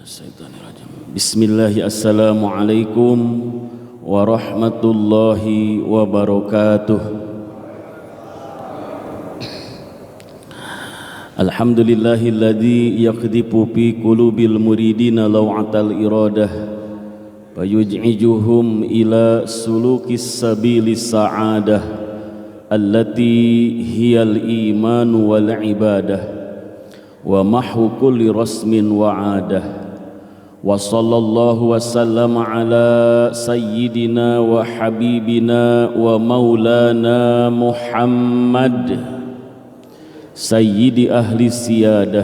Bismillahirrahmanirrahim. Assalamualaikum warahmatullahi wabarakatuh. Alhamdulillahilladzi yaqdhifu fi qulubil muridina law'atal iradah wa yuj'ijuhum ila sulukis sabilis sa'adah allati hiyal iman wal ibadah wa mahwu kulli rasmin wa 'adah. Wa sallallahu wasallam ala sayyidina wa habibina wa maulana Muhammad sayyidi ahli siyadah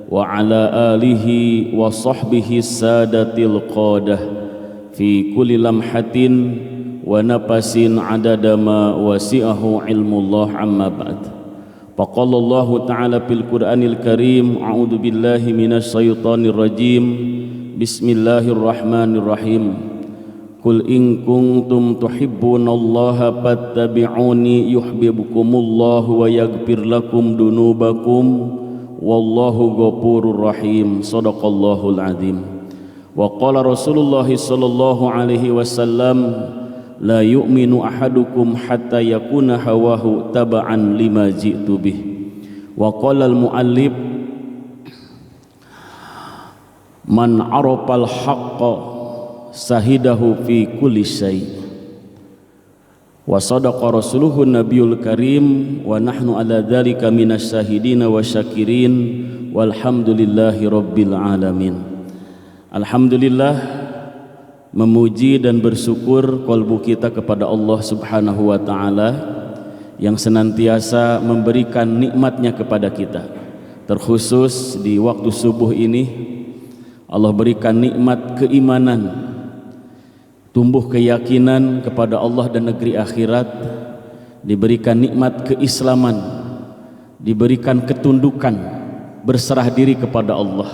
wa ala alihi wa sahbihi sadatil qadah fi kulli lamhatin wa napasin adada ma wasi'ahu ilmullah amma ba'd. Faqala Allah ta'ala fil Qur'anil Karim, a'udzu billahi minasy syaithanir rajim. Bismillahirrahmanirrahim. Qul in kuntum tuhibbunallaha fattabi'uni yuhibbukumullahu wa yaghfir lakum dunubakum wallahu ghafurur rahim. Shadaqallahul azim. Wa qala Rasulullah sallallahu alaihi wasallam, la yu'minu ahadukum hatta yakuna hawahu taba'an lima ji'tu bih. Wa qala al-muallif, man arafal haqqa sahidahu fi kulli syai'. Wa sadaqa rasuluhu nabiyul karim wa nahnu ala dzalika minas syahidina wa syakirin walhamdulillahi rabbil alamin. Alhamdulillah, memuji dan bersyukur kalbu kita kepada Allah subhanahu wa ta'ala yang senantiasa memberikan nikmatnya kepada kita. Terkhusus di waktu subuh ini Allah berikan nikmat keimanan, tumbuh keyakinan kepada Allah dan negeri akhirat, diberikan nikmat keislaman, diberikan ketundukan, berserah diri kepada Allah,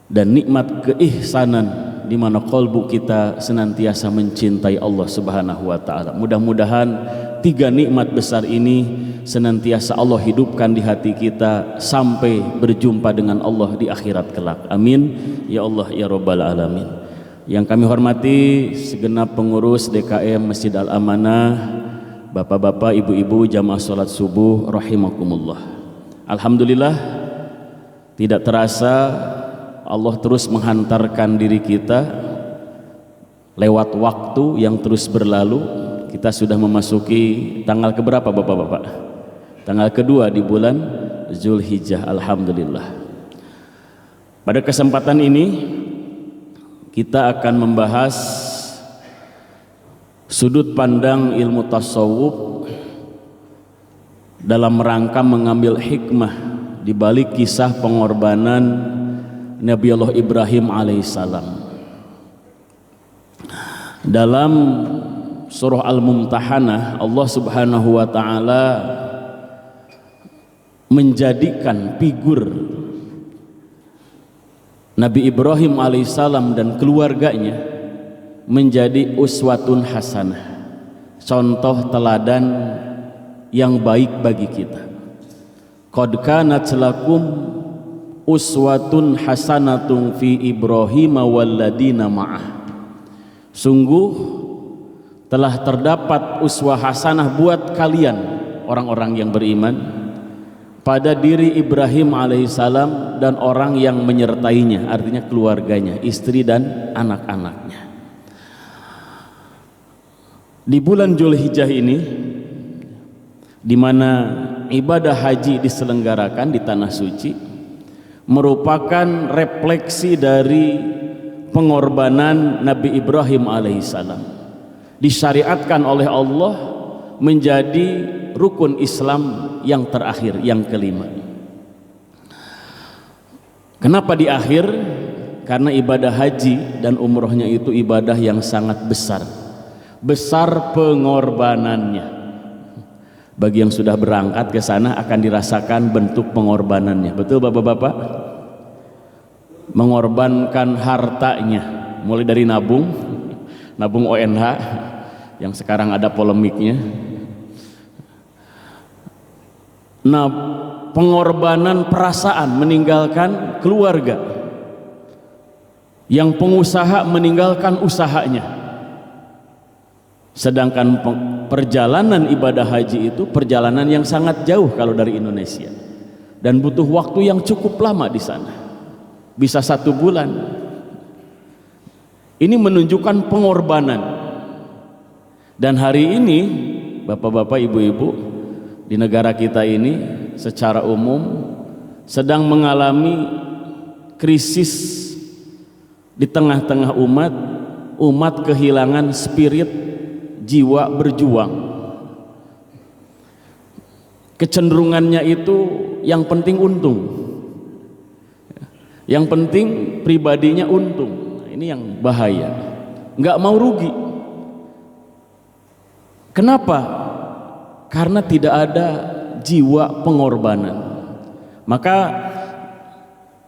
dan nikmat keihsanan di mana kalbu kita senantiasa mencintai Allah subhanahu wa ta'ala. Mudah-mudahan tiga nikmat besar ini senantiasa Allah hidupkan di hati kita sampai berjumpa dengan Allah di akhirat kelak. Amin ya Allah ya Rabbal alamin. Yang kami hormati segenap pengurus DKM Masjid Al-Amanah, bapak-bapak, ibu-ibu jamaah salat subuh rahimakumullah. Alhamdulillah, tidak terasa Allah terus menghantarkan diri kita lewat waktu yang terus berlalu. Kita sudah memasuki tanggal keberapa bapak-bapak? Tanggal kedua di bulan Zulhijjah. Alhamdulillah. Pada kesempatan ini kita akan membahas sudut pandang ilmu tasawuf dalam rangka mengambil hikmah di balik kisah pengorbanan Nabi Allah Ibrahim alaihissalam. Dalam surah Al-Mumtahanah, Allah subhanahu wa ta'ala menjadikan figur Nabi Ibrahim alaihissalam dan keluarganya menjadi uswatun hasanah, contoh teladan yang baik bagi kita. Qad kanat lakum uswatun hasanatun fi Ibrahim walladina ma'ah. Sungguh telah terdapat uswah hasanah buat kalian orang-orang yang beriman pada diri Ibrahim alaihissalam dan orang yang menyertainya, artinya keluarganya, istri dan anak-anaknya. Di bulan Zulhijjah ini, di mana ibadah haji diselenggarakan di tanah suci, merupakan refleksi dari pengorbanan Nabi Ibrahim alaihissalam. Disyariatkan oleh Allah menjadi rukun Islam yang terakhir, yang kelima. Kenapa di akhir? Karena ibadah haji dan umrohnya itu ibadah yang sangat besar, besar pengorbanannya. Bagi yang sudah berangkat ke sana akan dirasakan bentuk pengorbanannya. Betul bapak-bapak? Mengorbankan hartanya, mulai dari nabung ONH yang sekarang ada polemiknya. Nah, pengorbanan perasaan, meninggalkan keluarga, yang pengusaha meninggalkan usahanya. Sedangkan perjalanan ibadah haji itu perjalanan yang sangat jauh kalau dari Indonesia, dan butuh waktu yang cukup lama di sana, bisa 1 bulan. Ini menunjukkan pengorbanan. Dan hari ini bapak-bapak, ibu-ibu, di negara kita ini secara umum sedang mengalami krisis. Di tengah-tengah umat kehilangan spirit jiwa berjuang. Kecenderungannya itu yang penting untung, yang penting pribadinya untung. Ini yang bahaya, nggak mau rugi. Kenapa? Karena tidak ada jiwa pengorbanan. Maka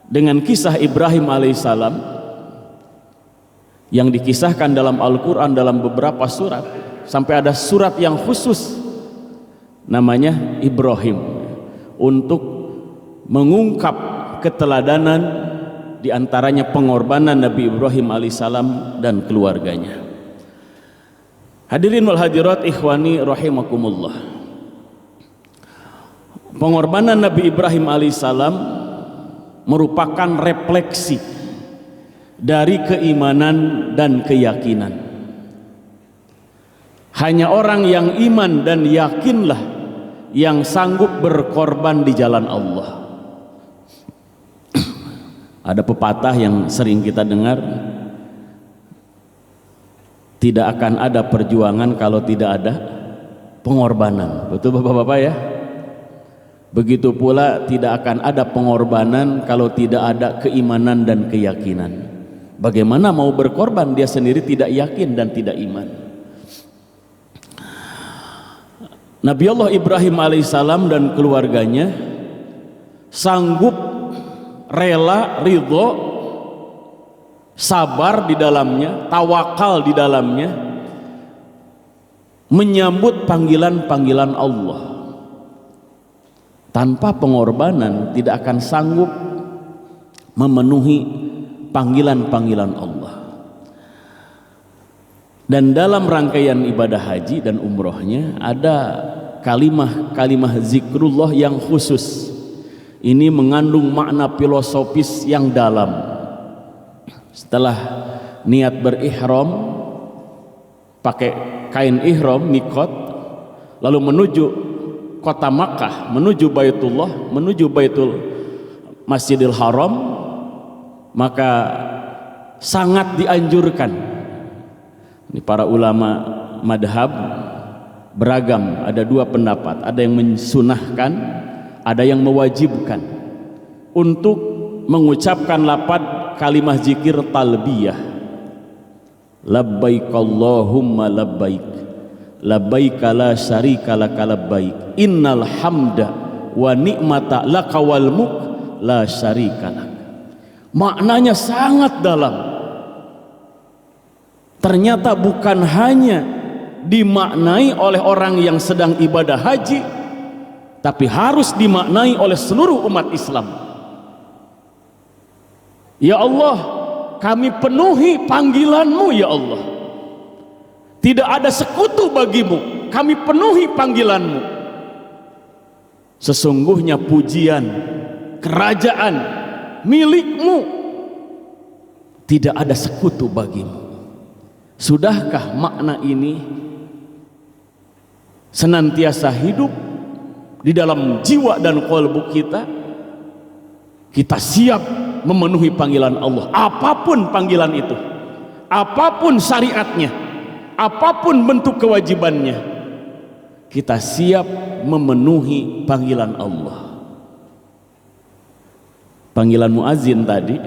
dengan kisah Ibrahim alaihissalam yang dikisahkan dalam Al-Quran dalam beberapa surat, sampai ada surat yang khusus namanya Ibrahim, untuk mengungkap keteladanan diantaranya pengorbanan Nabi Ibrahim alaihissalam dan keluarganya. Hadirin wal hadirat ikhwani rahimakumullah, pengorbanan Nabi Ibrahim alaihissalam merupakan refleksi dari keimanan dan keyakinan. Hanya orang yang iman dan yakinlah yang sanggup berkorban di jalan Allah. Ada pepatah yang sering kita dengar, tidak akan ada perjuangan kalau tidak ada pengorbanan. Betul bapak-bapak ya? Begitu pula tidak akan ada pengorbanan kalau tidak ada keimanan dan keyakinan. Bagaimana mau berkorban dia sendiri tidak yakin dan tidak iman? Nabi Allah Ibrahim alaihissalam dan keluarganya sanggup, rela, ridho, sabar di dalamnya, tawakal di dalamnya, menyambut panggilan-panggilan Allah. Tanpa pengorbanan tidak akan sanggup memenuhi panggilan-panggilan Allah. Dan dalam rangkaian ibadah haji dan umrohnya ada kalimah zikrullah yang khusus. Ini mengandung makna filosofis yang dalam. Setelah niat berihram, pakai kain ihram mikot, lalu menuju kota Makkah, menuju Baitullah, menuju Baitul Masjidil Haram, maka sangat dianjurkan. Ini para ulama madhab beragam, ada 2 pendapat, ada yang mensunahkan, ada yang mewajibkan untuk mengucapkan lafaz kalimah zikir talbiyah, labbaik Allahumma labbaik, labbaik la syarika laka labbaik, innal hamda wa ni'mata laka wal mulk la syarika lak. Maknanya sangat dalam. Ternyata bukan hanya dimaknai oleh orang yang sedang ibadah haji, tapi harus dimaknai oleh seluruh umat Islam. Ya Allah, kami penuhi panggilan-Mu ya Allah. Tidak ada sekutu bagimu, kami penuhi panggilan-Mu. Sesungguhnya pujian, kerajaan milik-Mu, tidak ada sekutu bagimu. Sudahkah makna ini senantiasa hidup di dalam jiwa dan qalbu kita? Kita siap memenuhi panggilan Allah, apapun panggilan itu, apapun syariatnya, apapun bentuk kewajibannya, kita siap memenuhi panggilan Allah. Panggilan muazin tadi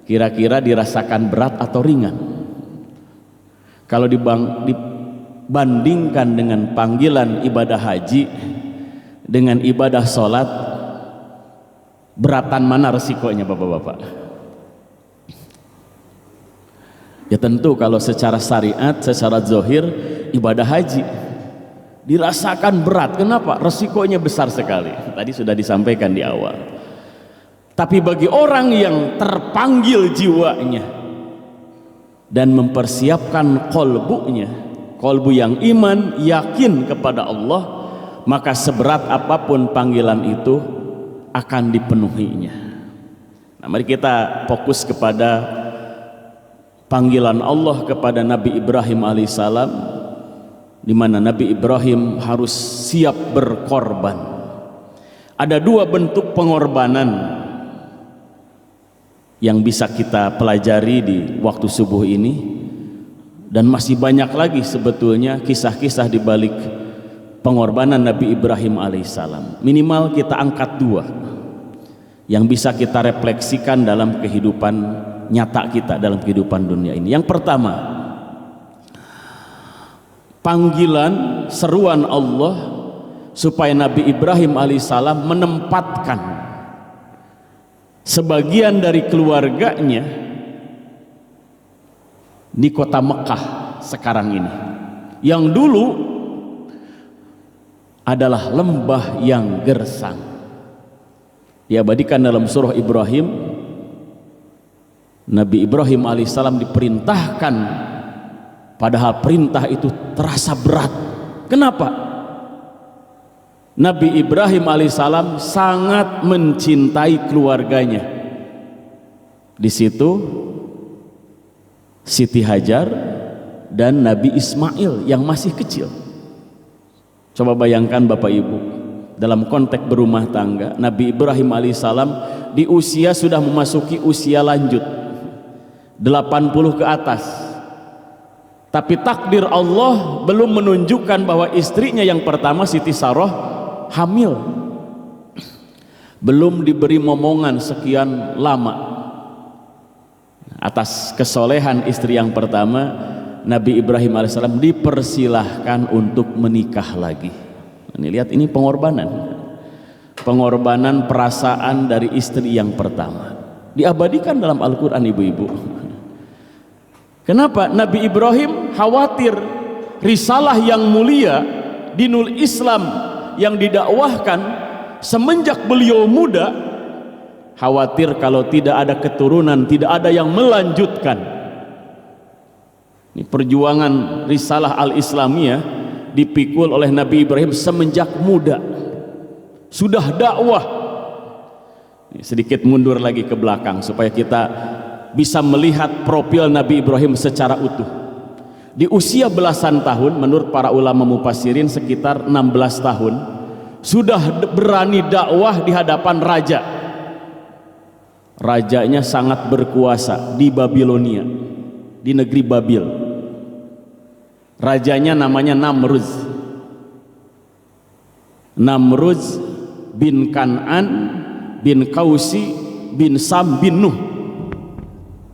kira-kira dirasakan berat atau ringan? Kalau dibandingkan dengan panggilan ibadah haji dengan ibadah sholat, beratan mana resikonya bapak-bapak? Ya tentu kalau secara syariat, secara zahir ibadah haji dirasakan berat. Kenapa? Resikonya besar sekali. Tadi sudah disampaikan di awal. Tapi bagi orang yang terpanggil jiwanya dan mempersiapkan kolbunya, kolbu yang iman, yakin kepada Allah, maka seberat apapun panggilan itu akan dipenuhinya. Nah, mari kita fokus kepada panggilan Allah kepada Nabi Ibrahim alaihissalam, di mana Nabi Ibrahim harus siap berkorban. Ada dua bentuk pengorbanan yang bisa kita pelajari di waktu subuh ini, dan masih banyak lagi sebetulnya kisah-kisah di balik pengorbanan Nabi Ibrahim alaihissalam. Minimal kita angkat dua yang bisa kita refleksikan dalam kehidupan nyata kita, dalam kehidupan dunia ini. Yang pertama, panggilan seruan Allah supaya Nabi Ibrahim alaihissalam menempatkan sebagian dari keluarganya di kota Mekah sekarang ini, yang dulu adalah lembah yang gersang. Diabadikan dalam surah Ibrahim, Nabi Ibrahim alaihissalam diperintahkan, padahal perintah itu terasa berat. Kenapa? Nabi Ibrahim alaihissalam sangat mencintai keluarganya. Di situ Siti Hajar dan Nabi Ismail yang masih kecil. Coba bayangkan Bapak Ibu, dalam konteks berumah tangga, Nabi Ibrahim alaihissalam di usia sudah memasuki usia lanjut, 80 ke atas. Tapi takdir Allah belum menunjukkan bahwa istrinya yang pertama, Siti Saroh, hamil, belum diberi momongan sekian lama. Atas kesolehan istri yang pertama, Nabi Ibrahim alaihissalam dipersilahkan untuk menikah lagi. Ini lihat, ini pengorbanan, pengorbanan perasaan dari istri yang pertama, diabadikan dalam Al-Quran, ibu-ibu. Kenapa? Nabi Ibrahim khawatir risalah yang mulia, dinul Islam yang didakwahkan semenjak beliau muda, khawatir kalau tidak ada keturunan, tidak ada yang melanjutkan. Ini perjuangan risalah al-Islamiyah dipikul oleh Nabi Ibrahim semenjak muda, sudah dakwah. Sedikit mundur lagi ke belakang supaya kita bisa melihat profil Nabi Ibrahim secara utuh. Di usia belasan tahun, menurut para ulama mufassirin sekitar 16 tahun, sudah berani dakwah di hadapan raja. Rajanya sangat berkuasa di Babilonia, di negeri Babil. Rajanya namanya Namruz. Namruz bin Kan'an bin Kausi bin Sam bin Nuh,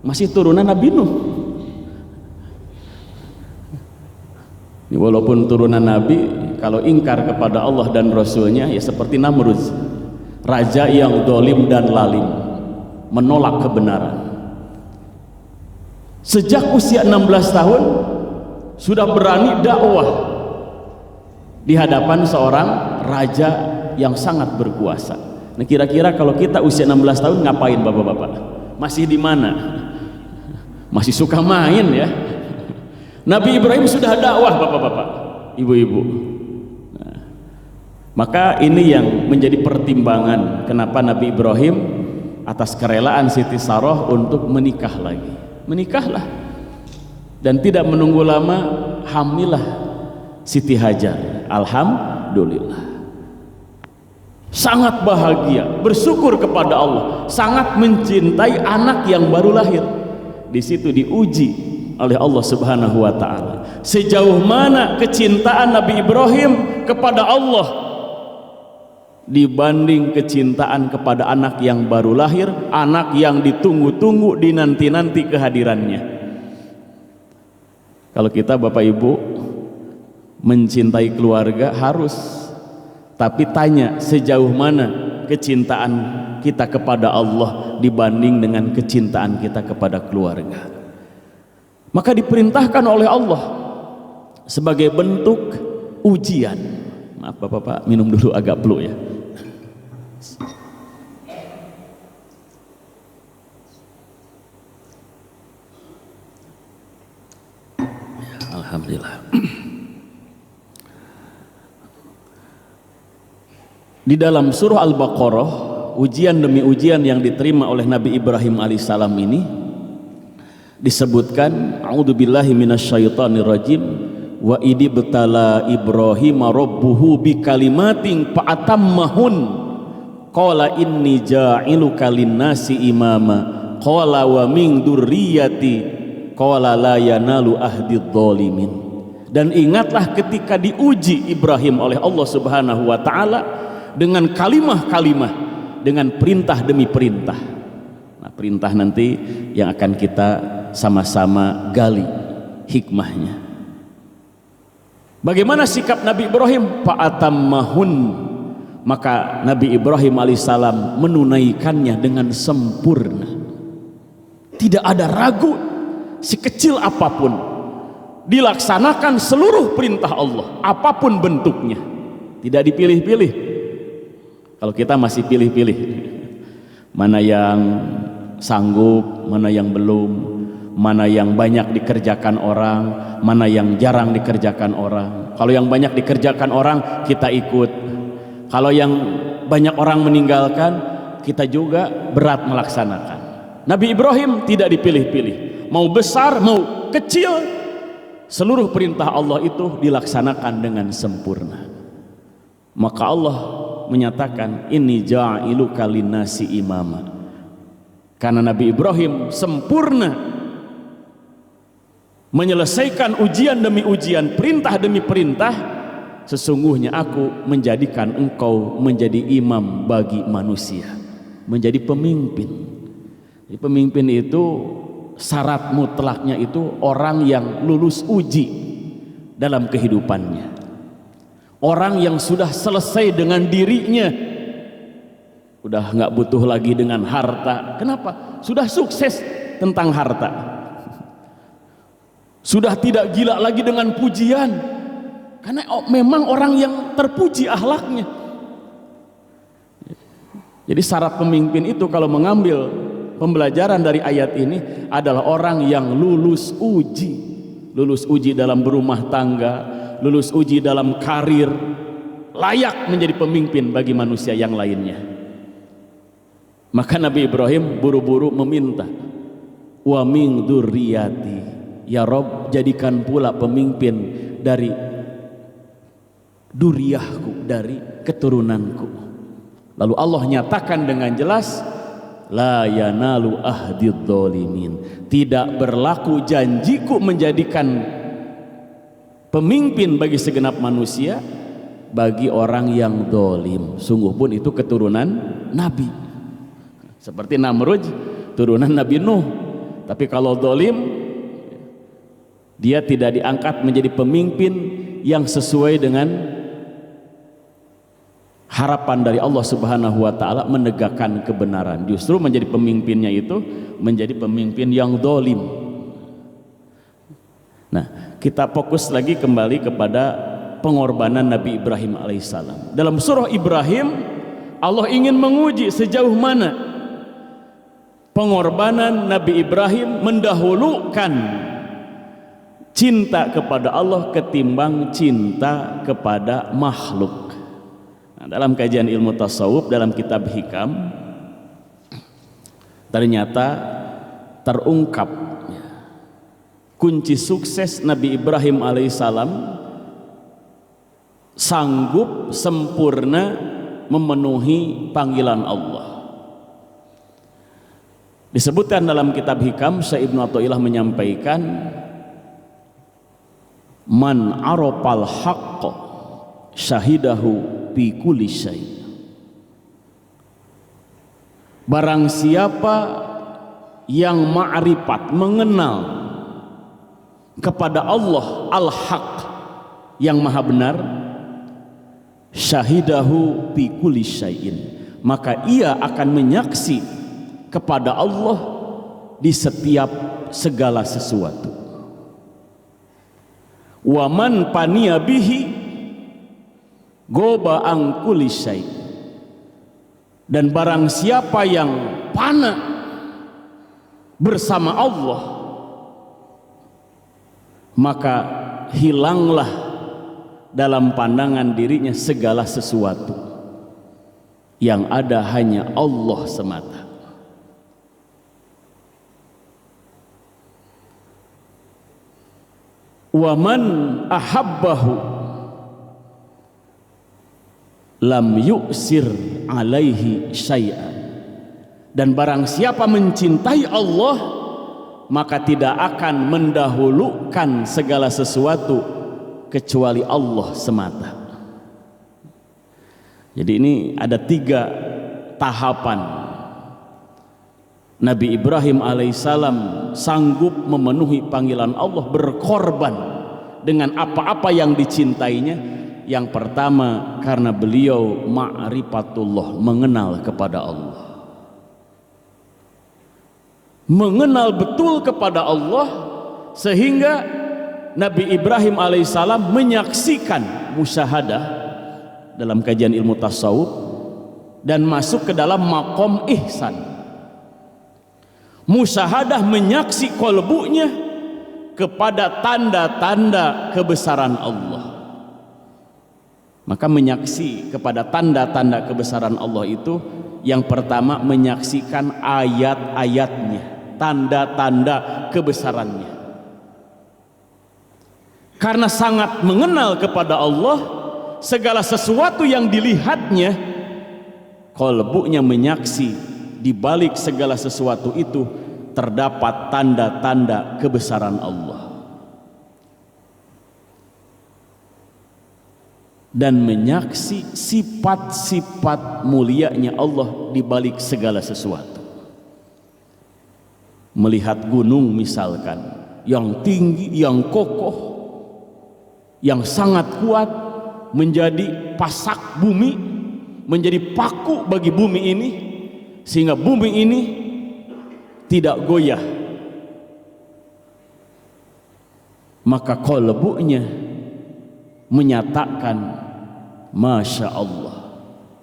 masih turunan Nabi Nuh. Walaupun turunan Nabi, kalau ingkar kepada Allah dan Rasulnya, ya seperti Namruz, raja yang dolim dan lalim, menolak kebenaran. Sejak usia 16 tahun sudah berani dakwah di hadapan seorang raja yang sangat berkuasa. Nah, kira-kira kalau kita usia 16 tahun ngapain bapak-bapak? Masih di mana? Masih suka main ya. Nabi Ibrahim sudah dakwah bapak-bapak, ibu-ibu. Nah, maka ini yang menjadi pertimbangan kenapa Nabi Ibrahim atas kerelaan Siti Saroh untuk menikah lagi. Menikahlah, dan tidak menunggu lama hamilah Siti Hajar. Alhamdulillah, sangat bahagia, bersyukur kepada Allah, sangat mencintai anak yang baru lahir. Di situ diuji oleh Allah Subhanahu wa taala. Sejauh mana kecintaan Nabi Ibrahim kepada Allah dibanding kecintaan kepada anak yang baru lahir, anak yang ditunggu-tunggu, dinanti-nanti kehadirannya. Kalau kita Bapak Ibu mencintai keluarga harus, tapi tanya sejauh mana kecintaan kita kepada Allah dibanding dengan kecintaan kita kepada keluarga. Maka diperintahkan oleh Allah sebagai bentuk ujian. Maaf Bapak-bapak, minum dulu agak flu ya. Di dalam surah Al-Baqarah, ujian demi ujian yang diterima oleh Nabi Ibrahim alaihissalam ini disebutkan, a'udzubillahi minasyaitonirrajim, wa idi betala Ibrahim rabbuhu bikalimatin fa'atammahun qala inni ja'iluka linnasi imama qala wa min dzurriyyati qala la yanalu ahdidz dzalimin. Dan ingatlah ketika diuji Ibrahim oleh Allah Subhanahu wa taala dengan kalimah-kalimah, dengan perintah demi perintah. Nah, perintah nanti yang akan kita sama-sama gali hikmahnya. Bagaimana sikap Nabi Ibrahim? Fa'atammahun, maka Nabi Ibrahim alaihissalam menunaikannya dengan sempurna. Tidak ada ragu, sekecil apapun, dilaksanakan seluruh perintah Allah, apapun bentuknya, tidak dipilih-pilih. Kalau kita masih pilih-pilih, mana yang sanggup, mana yang belum, mana yang banyak dikerjakan orang, mana yang jarang dikerjakan orang. Kalau yang banyak dikerjakan orang, kita ikut. Kalau yang banyak orang meninggalkan, kita juga berat melaksanakan. Nabi Ibrahim tidak dipilih-pilih, mau besar mau kecil, seluruh perintah Allah itu dilaksanakan dengan sempurna. Maka Allah menyatakan, inni ja'iluka linnasi imama. Karena Nabi Ibrahim sempurna menyelesaikan ujian demi ujian, perintah demi perintah, sesungguhnya aku menjadikan engkau menjadi imam bagi manusia, menjadi pemimpin. Jadi pemimpin itu syarat mutlaknya itu orang yang lulus uji dalam kehidupannya, orang yang sudah selesai dengan dirinya, udah nggak butuh lagi dengan harta. Kenapa? Sudah sukses tentang harta, sudah tidak gila lagi dengan pujian, karena memang orang yang terpuji akhlaknya. Jadi syarat pemimpin itu kalau mengambil pembelajaran dari ayat ini adalah orang yang lulus uji dalam berumah tangga, lulus uji dalam karir, layak menjadi pemimpin bagi manusia yang lainnya. Maka Nabi Ibrahim buru-buru meminta, wa min dzurriyyati, ya Rob, jadikan pula pemimpin dari duriyahku, dari keturunanku. Lalu Allah nyatakan dengan jelas, la yanalu ahdidz dzalimin, tidak berlaku janjiku menjadikan pemimpin bagi segenap manusia bagi orang yang dolim. Sungguh pun itu keturunan Nabi, seperti Namrud turunan Nabi Nuh. Tapi kalau dolim, dia tidak diangkat menjadi pemimpin yang sesuai dengan harapan dari Allah Subhanahu wa taala menegakkan kebenaran. Justru menjadi pemimpinnya itu menjadi pemimpin yang dolim. Nah, kita fokus lagi kembali kepada pengorbanan Nabi Ibrahim alaihissalam. Dalam surah Ibrahim, Allah ingin menguji sejauh mana pengorbanan Nabi Ibrahim mendahulukan cinta kepada Allah ketimbang cinta kepada makhluk. Nah, dalam kajian ilmu tasawuf, dalam kitab Hikam, ternyata terungkap kunci sukses Nabi Ibrahim alaihissalam sanggup sempurna memenuhi panggilan Allah. Disebutkan dalam kitab Hikam, Syekh Ibnu Athaillah menyampaikan, man arafal haqqa syahidahu fi kulli syai. Barang siapa yang ma'rifat, mengenal kepada Allah al-haq, yang maha benar, syahidahu fi kulli syai'in, maka ia akan menyaksi kepada Allah di setiap segala sesuatu. Wa man paniya bihi goba ang kulli syai', dan barang siapa yang fana bersama Allah, maka hilanglah dalam pandangan dirinya segala sesuatu. yang ada hanya Allah semata. Wa man ahabbahu lam yu'sir alaihi syai'an. Dan barang siapa mencintai Allah, maka tidak akan mendahulukan segala sesuatu kecuali Allah semata. Jadi ini ada 3 tahapan. Nabi Ibrahim alaihissalam sanggup memenuhi panggilan Allah, berkorban dengan apa-apa yang dicintainya. Yang pertama, karena beliau ma'rifatullah, mengenal kepada Allah, mengenal betul kepada Allah, sehingga Nabi Ibrahim alaihissalam menyaksikan musyahadah dalam kajian ilmu tasawuf dan masuk ke dalam maqam ihsan. Musyahadah menyaksi kolbunya kepada tanda-tanda kebesaran Allah. Maka menyaksi kepada tanda-tanda kebesaran Allah itu, yang pertama menyaksikan ayat-ayatnya, tanda-tanda kebesarannya. Karena sangat mengenal kepada Allah, segala sesuatu yang dilihatnya, kolbunya menyaksi di balik segala sesuatu itu terdapat tanda-tanda kebesaran Allah. Dan menyaksi sifat-sifat mulianya Allah di balik segala sesuatu. Melihat gunung misalkan, yang tinggi, yang kokoh, yang sangat kuat, menjadi pasak bumi, menjadi paku bagi bumi ini, sehingga bumi ini tidak goyah. Maka qalbunya menyatakan Masya Allah,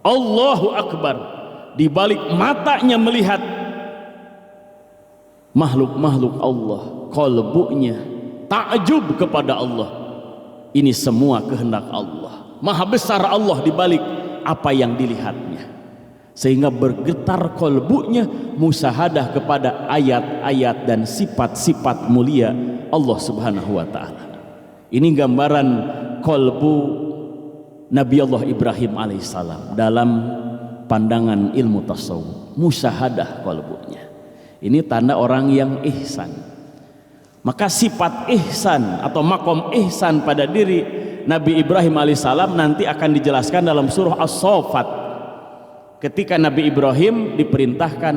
Allahu Akbar. Di balik matanya melihat makhluk-makhluk Allah, qalbunya takjub kepada Allah. Ini semua kehendak Allah. Maha besar Allah di balik apa yang dilihatnya, sehingga bergetar qalbunya musyahadah kepada ayat-ayat dan sifat-sifat mulia Allah Subhanahu wa ta'ala. Ini gambaran qalbu Nabi Allah Ibrahim alaihissalam dalam pandangan ilmu tasawuf. Musyahadah qalbunya. Ini tanda orang yang ihsan. Maka sifat ihsan atau makom ihsan pada diri Nabi Ibrahim alaihissalam nanti akan dijelaskan dalam surah As-Saffat, ketika Nabi Ibrahim diperintahkan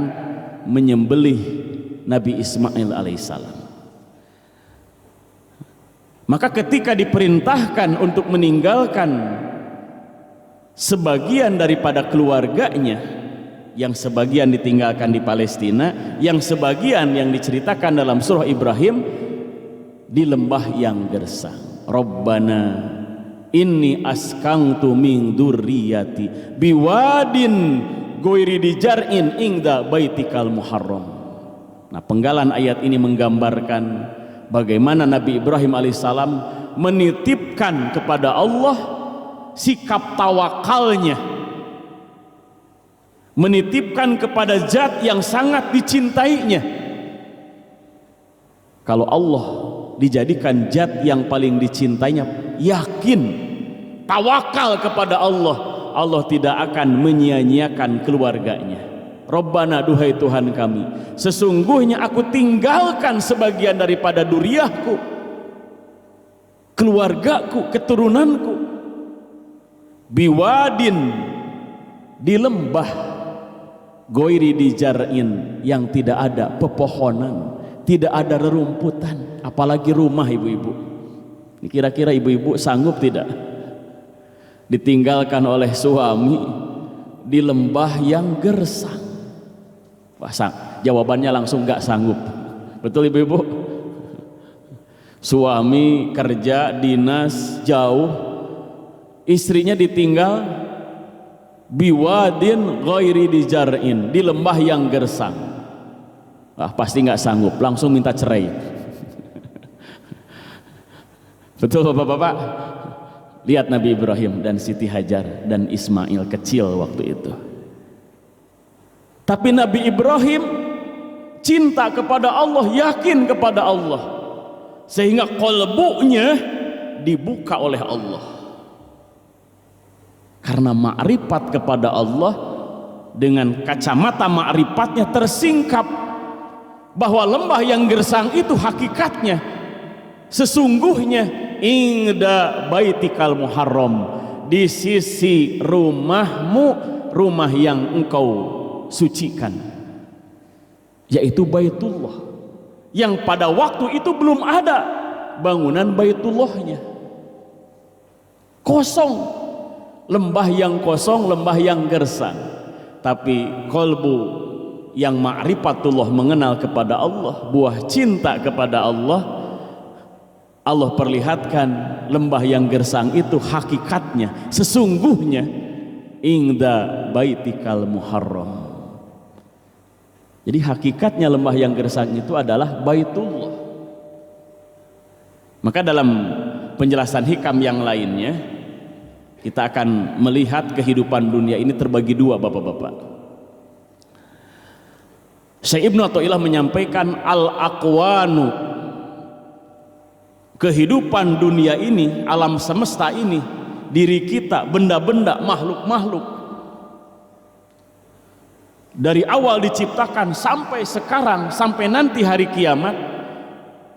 menyembelih Nabi Ismail alaihissalam. Maka ketika diperintahkan untuk meninggalkan sebagian daripada keluarganya, yang sebagian ditinggalkan di Palestina, yang sebagian yang diceritakan dalam surah Ibrahim di lembah yang gersang. Rabbana inni askantu min dzurriyyati biwadin ghairi dijar'in inda baitikal muharram. Nah, penggalan ayat ini menggambarkan bagaimana Nabi Ibrahim alaihissalam menitipkan kepada Allah sikap tawakalnya, menitipkan kepada zat yang sangat dicintainya. Kalau Allah dijadikan zat yang paling dicintainya, yakin, tawakal kepada Allah, Allah tidak akan menyia-nyiakan keluarganya. Rabbana, duhai Tuhan kami, sesungguhnya aku tinggalkan sebagian daripada duriyahku, keluargaku, keturunanku, biwadin, di lembah, goiri dijar'in, yang tidak ada pepohonan, tidak ada rerumputan, apalagi rumah. Ibu-ibu, kira-kira ibu-ibu sanggup tidak ditinggalkan oleh suami di lembah yang gersang? Wah, jawabannya langsung gak sanggup. Betul ibu-ibu? Suami kerja dinas jauh, istrinya ditinggal biwadin ghairi dijar'in, di lembah yang gersang. Pasti nggak sanggup, langsung minta cerai. Betul bapak-bapak? Lihat Nabi Ibrahim dan Siti Hajar dan Ismail kecil waktu itu. Tapi Nabi Ibrahim cinta kepada Allah, yakin kepada Allah, sehingga qalbunya dibuka oleh Allah. Karena ma'rifat kepada Allah, dengan kacamata ma'rifatnya tersingkap bahwa lembah yang gersang itu hakikatnya sesungguhnya ingda baitikal muharram, di sisi rumahmu, rumah yang engkau sucikan, yaitu Baitullah, yang pada waktu itu belum ada bangunan Baitullahnya, kosong, lembah yang kosong, lembah yang gersang. Tapi kolbu yang ma'rifatullah, mengenal kepada Allah, buah cinta kepada Allah, Allah perlihatkan lembah yang gersang itu hakikatnya sesungguhnya ingda baitikal muharram. Jadi hakikatnya lembah yang gersang itu adalah Baitullah. Maka dalam penjelasan hikam yang lainnya, kita akan melihat kehidupan dunia ini terbagi dua, bapak-bapak. Syekh Ibnu Athaillah menyampaikan al-aqwanu, kehidupan dunia ini, alam semesta ini, diri kita, benda-benda, makhluk-makhluk, dari awal diciptakan sampai sekarang, sampai nanti hari kiamat,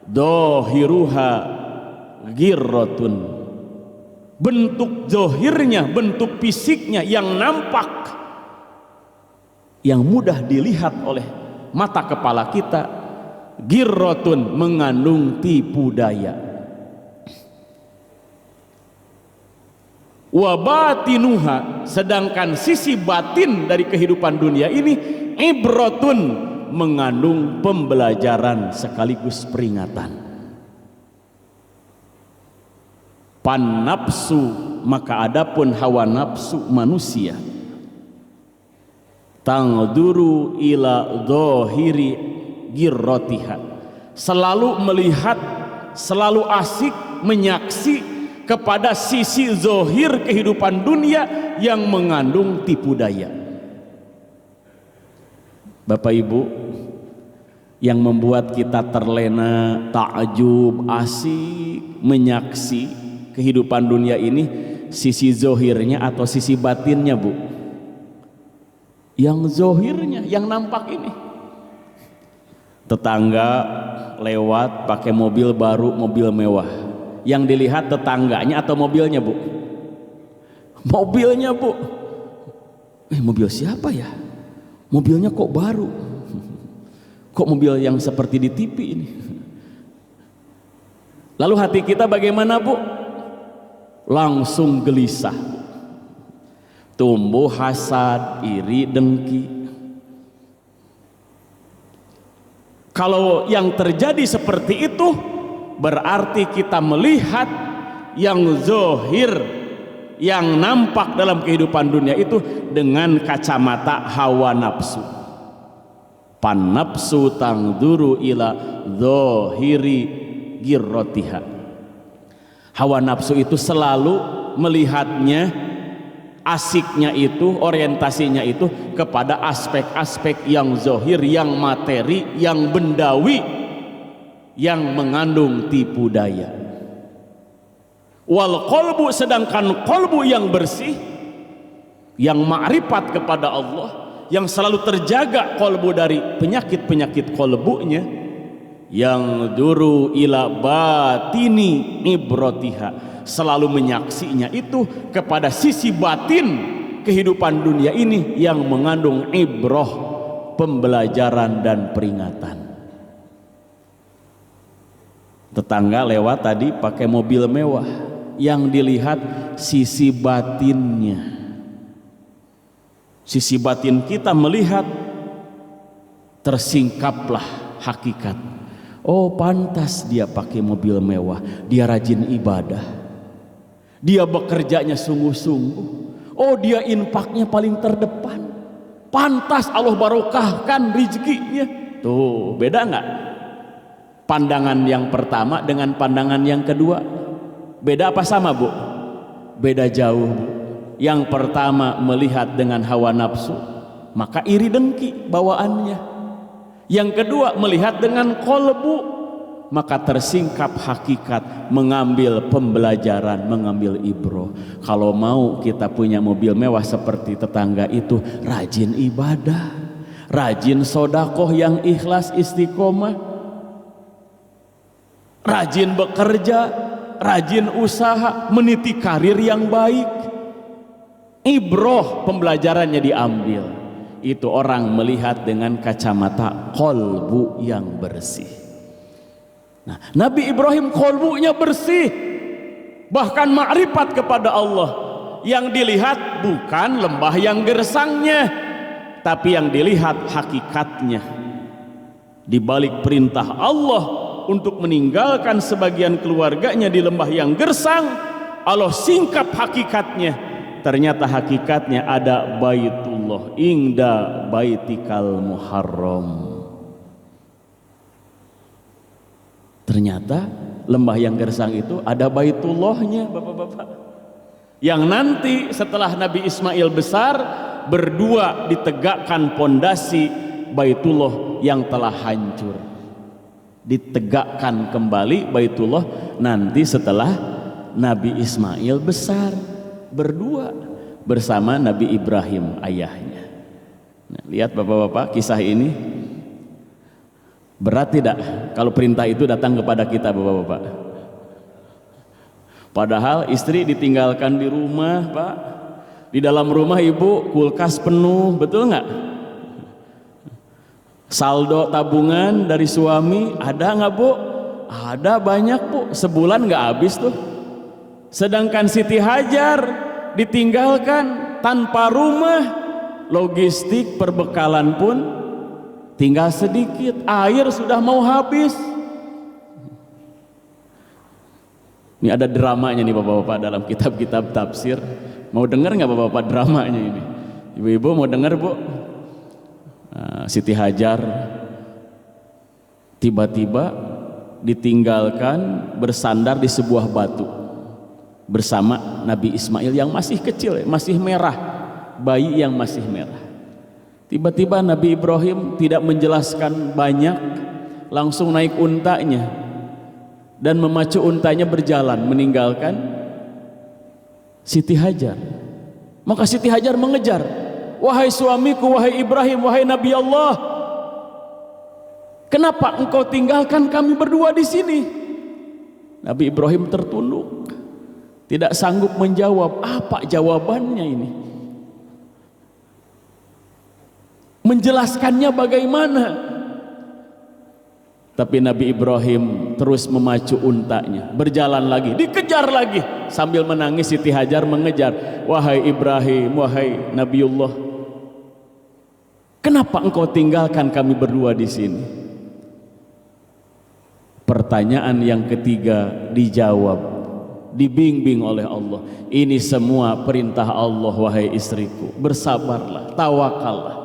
dohiruha girrotun, bentuk zohirnya, bentuk fisiknya yang nampak, yang mudah dilihat oleh mata kepala kita, girrotun, mengandung tipu daya. Wabatinuha, sedangkan sisi batin dari kehidupan dunia ini, ibrotun, mengandung pembelajaran sekaligus peringatan. Pan nafsu, maka adapun hawa nafsu manusia, tangduru ila dhahiri girrotiha, selalu melihat, selalu asik menyaksi kepada sisi zohir kehidupan dunia yang mengandung tipu daya. Bapak Ibu, yang membuat kita terlena, takjub, asik menyaksi kehidupan dunia ini, sisi zohirnya atau sisi batinnya, Bu? Yang zohirnya, yang nampak ini. Tetangga lewat pakai mobil baru, mobil mewah, yang dilihat tetangganya atau mobilnya, Bu? Mobilnya, Bu. Mobil siapa ya? Mobilnya kok baru? Kok mobil yang seperti di TV ini? Lalu hati kita bagaimana, Bu? Langsung gelisah, tumbuh hasad, iri, dengki. Kalau yang terjadi seperti itu, berarti kita melihat yang zohir, yang nampak dalam kehidupan dunia itu dengan kacamata hawa nafsu. Pan nafsu tangduru ila zohiri girrotiha. Hawa nafsu itu selalu melihatnya, asiknya itu, orientasinya itu kepada aspek-aspek yang zohir, yang materi, yang bendawi, yang mengandung tipu daya. Wal qalbu, sedangkan qalbu yang bersih, yang ma'rifat kepada Allah, yang selalu terjaga qalbu dari penyakit-penyakit qalbunya, yang duru ila batini ibrotiha, selalu menyaksinya itu kepada sisi batin kehidupan dunia ini yang mengandung ibroh, pembelajaran dan peringatan. Tetangga lewat tadi pakai mobil mewah, yang dilihat sisi batinnya. Sisi batin kita melihat, tersingkaplah hakikat. Oh, pantas dia pakai mobil mewah, dia rajin ibadah, dia bekerjanya sungguh-sungguh, oh dia infaknya paling terdepan, pantas Allah barokahkan rezekinya. Tuh, beda nggak pandangan yang pertama dengan pandangan yang kedua? Beda apa sama, Bu? Beda jauh, Bu. Yang pertama melihat dengan hawa nafsu, maka iri dengki bawaannya. Yang kedua, melihat dengan kolbu, maka tersingkap hakikat, mengambil pembelajaran, mengambil ibroh. Kalau mau kita punya mobil mewah seperti tetangga itu, rajin ibadah, rajin sodakoh yang ikhlas istiqomah, rajin bekerja, rajin usaha, meniti karir yang baik. Ibroh pembelajarannya diambil. Itu orang melihat dengan kacamata kolbu yang bersih. Nah, Nabi Ibrahim kolbunya bersih, bahkan ma'rifat kepada Allah. Yang dilihat bukan lembah yang gersangnya, tapi yang dilihat hakikatnya. Di balik perintah Allah untuk meninggalkan sebagian keluarganya di lembah yang gersang, Allah singkap hakikatnya. Ternyata hakikatnya ada Baitullah, inda baitikal muharram. Ternyata lembah yang gersang itu ada Baitullahnya, bapak-bapak. Yang nanti setelah Nabi Ismail besar, berdua ditegakkan pondasi Baitullah yang telah hancur. Ditegakkan kembali Baitullah nanti setelah Nabi Ismail besar, berdua bersama Nabi Ibrahim ayahnya. Nah, lihat bapak-bapak kisah ini. Berat tidak kalau perintah itu datang kepada kita, bapak-bapak? Padahal istri ditinggalkan di rumah, Pak. Di dalam rumah ibu kulkas penuh, betul nggak? Saldo tabungan dari suami ada nggak, Bu? Ada banyak, Bu. Sebulan nggak habis tuh. Sedangkan Siti Hajar ditinggalkan tanpa rumah, logistik perbekalan pun tinggal sedikit, air sudah mau habis. Ini ada dramanya nih bapak-bapak dalam kitab-kitab tafsir. Mau dengar nggak bapak-bapak dramanya ini? Ibu-ibu mau dengar, Bu? Nah, Siti Hajar tiba-tiba ditinggalkan bersandar di sebuah batu bersama Nabi Ismail yang masih kecil, masih merah, bayi yang masih merah. Tiba-tiba Nabi Ibrahim tidak menjelaskan banyak, langsung naik untanya dan memacu untanya berjalan meninggalkan Siti Hajar. Maka Siti Hajar mengejar, wahai suamiku, wahai Ibrahim, wahai Nabi Allah, kenapa engkau tinggalkan kami berdua di sini? Nabi Ibrahim tertunduk, tidak sanggup menjawab. Apa jawabannya ini? Menjelaskannya bagaimana? Tapi Nabi Ibrahim terus memacu untanya, berjalan lagi, dikejar lagi sambil menangis. Siti Hajar mengejar, wahai Ibrahim, wahai Nabiullah, kenapa engkau tinggalkan kami berdua di sini? Pertanyaan yang ketiga dijawab, dibimbing oleh Allah. Ini semua perintah Allah, wahai istriku, bersabarlah, tawakallah,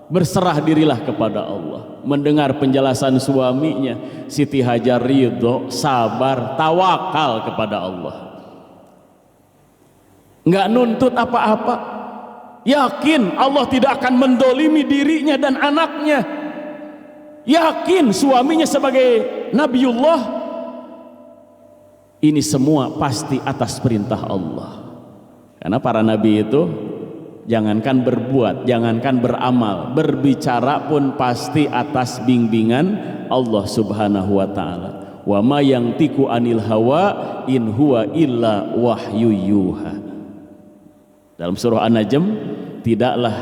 berserah dirilah kepada Allah. Mendengar penjelasan suaminya, Siti Hajar ridho, sabar, tawakal kepada Allah. Nggak nuntut apa-apa, yakin Allah tidak akan mendolimi dirinya dan anaknya, yakin suaminya sebagai Nabiullah. Ini semua pasti atas perintah Allah. Karena para nabi itu jangankan berbuat, jangankan beramal, berbicara pun pasti atas bimbingan Allah Subhanahu wa taala. Wa ma yantiqu anil hawa in huwa illa wahyu yuha. Dalam surah An-Najm, tidaklah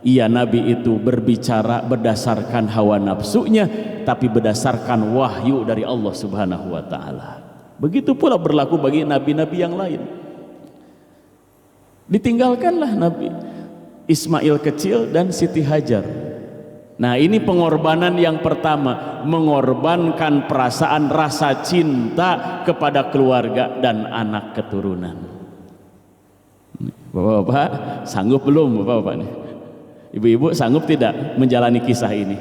ia nabi itu berbicara berdasarkan hawa nafsunya, tapi berdasarkan wahyu dari Allah Subhanahu wa taala. Begitu pula berlaku bagi nabi-nabi yang lain. Ditinggalkanlah Nabi Ismail kecil dan Siti Hajar. Nah, ini pengorbanan yang pertama, mengorbankan perasaan rasa cinta kepada keluarga dan anak keturunan. Bapak-bapak sanggup belum, bapak-bapak nih? Ibu-ibu sanggup tidak menjalani kisah ini?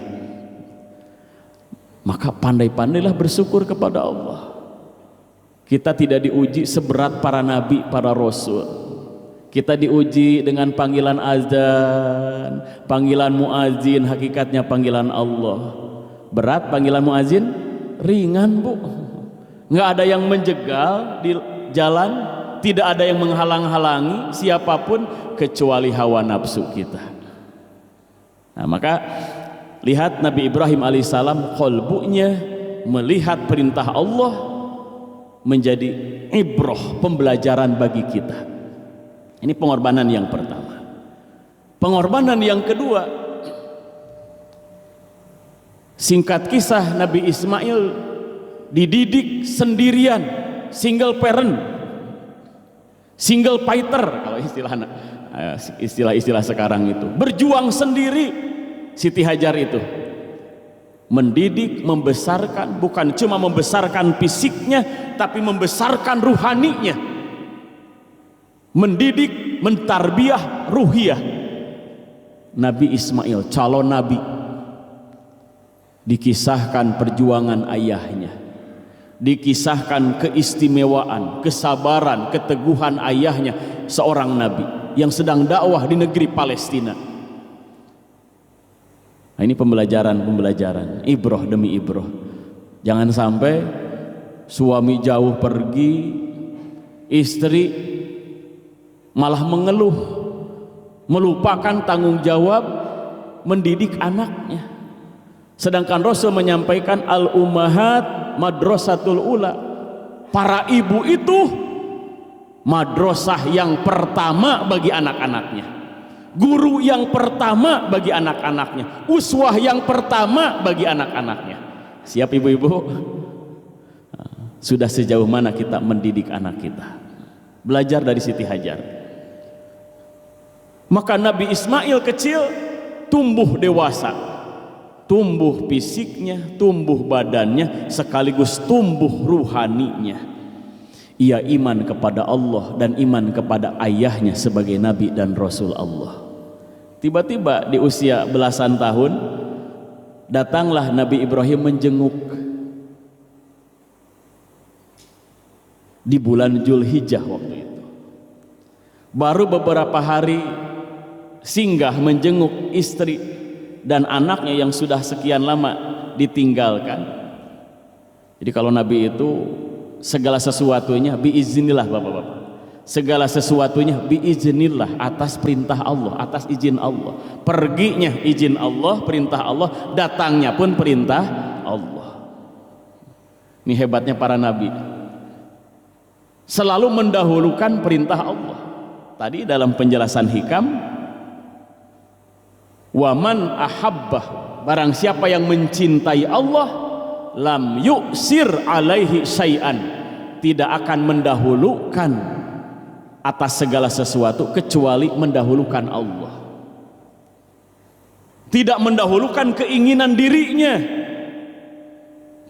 Maka pandai-pandailah bersyukur kepada Allah. Kita tidak diuji seberat para nabi, para rasul Kita diuji dengan panggilan azan, panggilan muazin, hakikatnya panggilan Allah. Berat panggilan muazin? Ringan, Bu. Nggak ada yang menjegal di jalan, tidak ada yang menghalang-halangi siapapun kecuali hawa nafsu kita. Nah, maka lihat Nabi Ibrahim alaihissalam, qalbunya melihat perintah Allah menjadi ibrah, pembelajaran bagi kita. Ini pengorbanan yang pertama. Pengorbanan yang kedua, singkat kisah, Nabi Ismail dididik sendirian, single parent, single fighter kalau istilah sekarang itu, berjuang sendiri. Siti Hajar itu mendidik, membesarkan, bukan cuma membesarkan fisiknya tapi membesarkan ruhaninya, mendidik, mentarbiyah ruhiyah. Nabi Ismail calon nabi, dikisahkan perjuangan ayahnya, dikisahkan keistimewaan, kesabaran, keteguhan ayahnya, seorang nabi yang sedang dakwah di negeri Palestina. Nah, ini pembelajaran, ibrah demi ibrah. Jangan sampai suami jauh pergi, istri malah mengeluh, melupakan tanggung jawab mendidik anaknya. Sedangkan Rasul menyampaikan al-ummahat madrasatul ula, para ibu itu madrasah yang pertama bagi anak-anaknya, guru yang pertama bagi anak-anaknya, uswah yang pertama bagi anak-anaknya. Siap ibu-ibu? Sudah sejauh mana kita mendidik anak kita? Belajar dari Siti Hajar. Maka Nabi Ismail kecil tumbuh dewasa, tumbuh fisiknya, tumbuh badannya, sekaligus tumbuh ruhaninya. Ia iman kepada Allah dan iman kepada ayahnya sebagai Nabi dan Rasul Allah. Tiba-tiba di usia belasan tahun datanglah Nabi Ibrahim menjenguk di bulan Zulhijjah waktu itu. Baru beberapa hari singgah menjenguk istri dan anaknya yang sudah sekian lama ditinggalkan. Jadi kalau Nabi itu segala sesuatunya biiznillah, bapak-bapak, segala sesuatunya biiznillah, atas perintah Allah, atas izin Allah. Perginya izin Allah, perintah Allah, datangnya pun perintah Allah. Ini hebatnya para nabi, selalu mendahulukan perintah Allah. Tadi dalam penjelasan hikam, waman ahabbah, barang siapa yang mencintai Allah, lam yuksir alaihi syai'an, tidak akan mendahulukan atas segala sesuatu kecuali mendahulukan Allah. Tidak mendahulukan keinginan dirinya,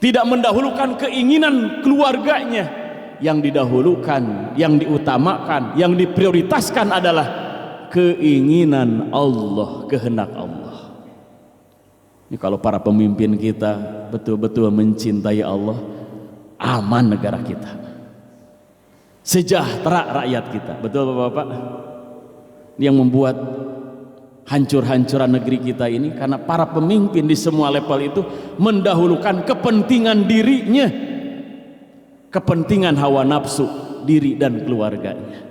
tidak mendahulukan keinginan keluarganya. Yang didahulukan, yang diutamakan, yang diprioritaskan adalah keinginan Allah, kehendak Allah. Ini kalau para pemimpin kita betul-betul mencintai Allah, aman negara kita, sejahtera rakyat kita. Betul Bapak-bapak? Ini yang membuat hancur-hancuran negeri kita ini karena para pemimpin di semua level itu mendahulukan kepentingan dirinya, kepentingan hawa nafsu diri dan keluarganya,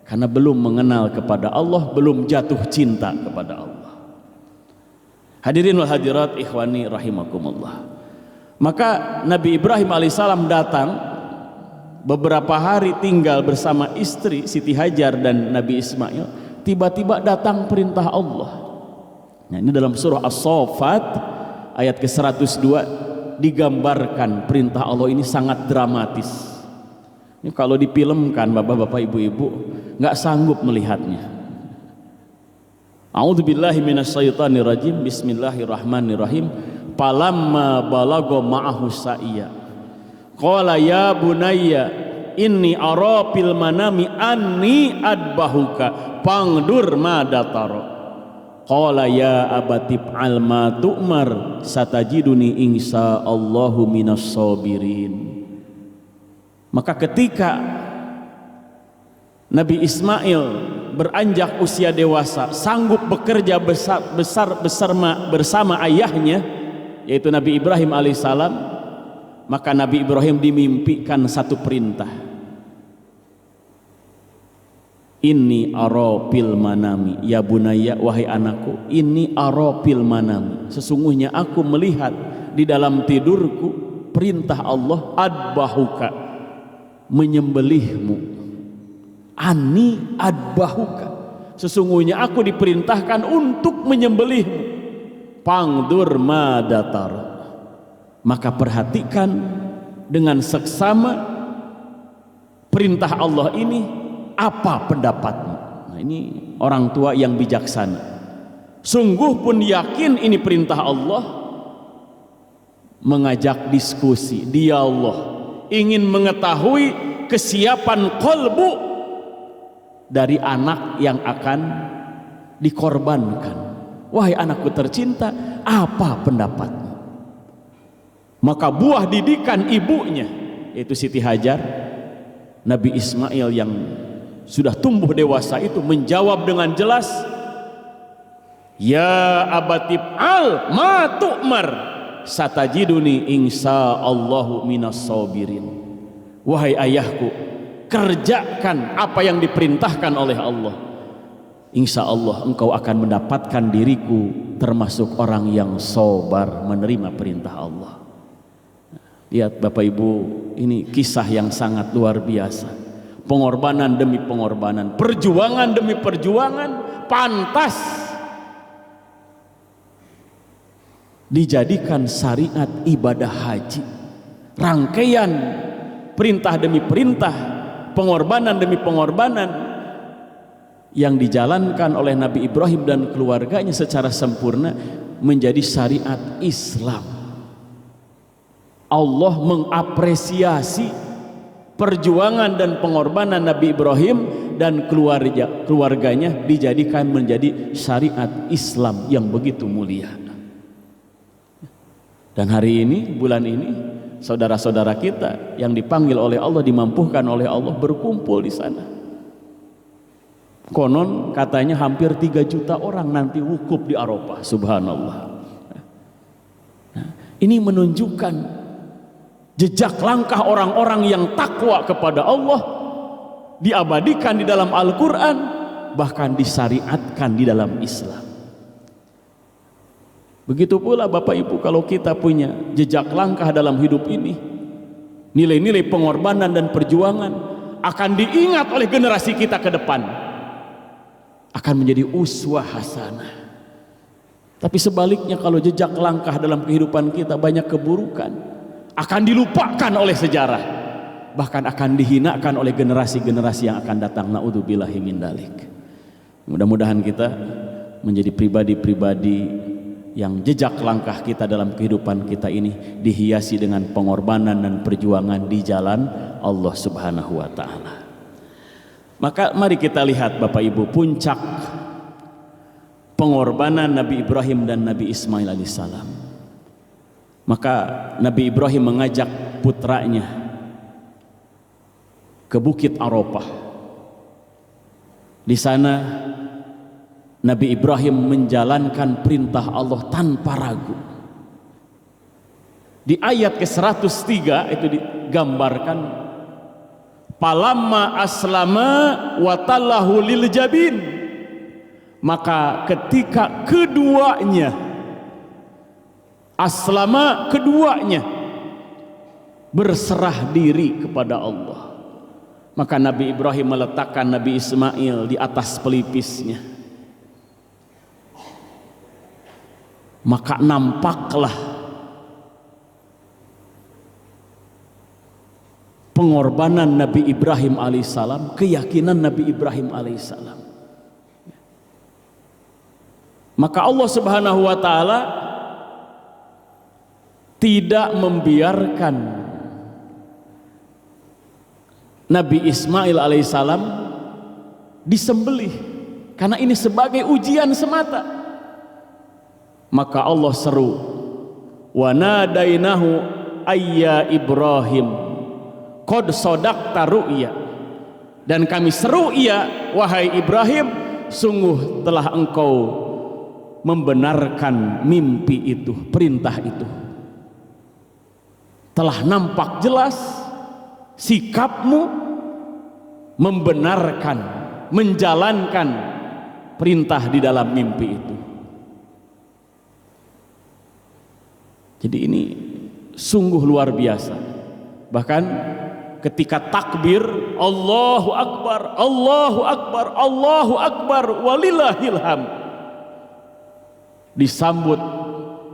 karena belum mengenal kepada Allah, belum jatuh cinta kepada Allah. Hadirin wal hadirat ikhwani rahimakumullah. Maka Nabi Ibrahim alaihissalam datang, beberapa hari tinggal bersama istri Siti Hajar dan Nabi Ismail. Tiba-tiba datang perintah Allah. Nah, ini dalam surah As-Saffat ayat ke-102 digambarkan perintah Allah ini sangat dramatis. Ini kalau difilmkan bapak-bapak ibu-ibu nggak sanggup melihatnya. A'udzubillahi minasyaitonirrajim. Bismillahirrahmanirrahim. Falamma balagha ma'ahu sa'ya qala ya bunayya inni ara fil manami anni adbahuka fangdur mada tara qala ya abatib al ma tu'mar satajiduni insyaallahu minas sabirin. Maka ketika Nabi Ismail beranjak usia dewasa, sanggup bekerja bersama ayahnya, yaitu Nabi Ibrahim alaihissalam, maka Nabi Ibrahim dimimpikan satu perintah. Inni ara fil manami ya bunayya, wahai anakku, inni ara fil manami, sesungguhnya aku melihat di dalam tidurku, perintah Allah, adbahuka, menyembelihmu. Ani adbahuka, sesungguhnya aku diperintahkan untuk menyembelihmu. Pangdur madatar, maka perhatikan dengan seksama perintah Allah ini, apa pendapatmu? Nah, ini orang tua yang bijaksana, sungguh pun yakin ini perintah Allah, mengajak diskusi, dialog, ingin mengetahui kesiapan kolbu dari anak yang akan dikorbankan. Wahai anakku tercinta, apa pendapatmu? Maka buah didikan ibunya, yaitu Siti Hajar, Nabi Ismail yang sudah tumbuh dewasa itu menjawab dengan jelas, ya abatib al ma tu'mar satajiduni insyaallahu minas sabirin. Wahai ayahku, kerjakan apa yang diperintahkan oleh Allah, insya Allah engkau akan mendapatkan diriku termasuk orang yang sabar menerima perintah Allah. Lihat Bapak Ibu, ini kisah yang sangat luar biasa. Pengorbanan demi pengorbanan, perjuangan demi perjuangan, pantas dijadikan syariat ibadah haji. Rangkaian perintah demi perintah, pengorbanan demi pengorbanan yang dijalankan oleh Nabi Ibrahim dan keluarganya secara sempurna menjadi syariat Islam. Allah mengapresiasi perjuangan dan pengorbanan Nabi Ibrahim dan keluarganya dijadikan menjadi syariat Islam yang begitu mulia. Dan hari ini, bulan ini, saudara-saudara kita yang dipanggil oleh Allah, dimampukan oleh Allah berkumpul di sana. Konon katanya hampir 3 juta orang nanti wukuf di Arafah. Subhanallah. Nah, ini menunjukkan jejak langkah orang-orang yang takwa kepada Allah, diabadikan di dalam Al-Quran, bahkan disyariatkan di dalam Islam. Begitu pula Bapak Ibu, kalau kita punya jejak langkah dalam hidup ini, nilai-nilai pengorbanan dan perjuangan akan diingat oleh generasi kita ke depan, akan menjadi uswah hasanah. Tapi sebaliknya, kalau jejak langkah dalam kehidupan kita banyak keburukan, akan dilupakan oleh sejarah, bahkan akan dihinakan oleh generasi-generasi yang akan datang. Naudzubillahi min dzalik. Mudah-mudahan kita menjadi pribadi-pribadi yang jejak langkah kita dalam kehidupan kita ini dihiasi dengan pengorbanan dan perjuangan di jalan Allah Subhanahu wa taala. Maka mari kita lihat Bapak Ibu, puncak pengorbanan Nabi Ibrahim dan Nabi Ismail alaihissalam. Maka Nabi Ibrahim mengajak putranya ke Bukit Arafah. Di sana Nabi Ibrahim menjalankan perintah Allah tanpa ragu. Di ayat ke-103 itu digambarkan, palamma aslama wa tallahu lil jabin, maka ketika keduanya aslama, keduanya berserah diri kepada Allah, maka Nabi Ibrahim meletakkan Nabi Ismail di atas pelipisnya. Maka nampaklah pengorbanan Nabi Ibrahim alaihissalam, keyakinan Nabi Ibrahim alaihissalam. Maka Allah Subhanahu wa taala tidak membiarkan Nabi Ismail alaihissalam disembelih, karena ini sebagai ujian semata. Maka Allah seru, wa nadainahu ayya Ibrahim qad sadaqta ru'ya Dan kami seru ia, wahai Ibrahim, sungguh telah engkau membenarkan mimpi itu, perintah itu. Telah nampak jelas sikapmu membenarkan, menjalankan perintah di dalam mimpi itu. Jadi ini sungguh luar biasa. Bahkan ketika takbir, Allahu Akbar, Allahu Akbar, Allahu Akbar, walillahil hamd, disambut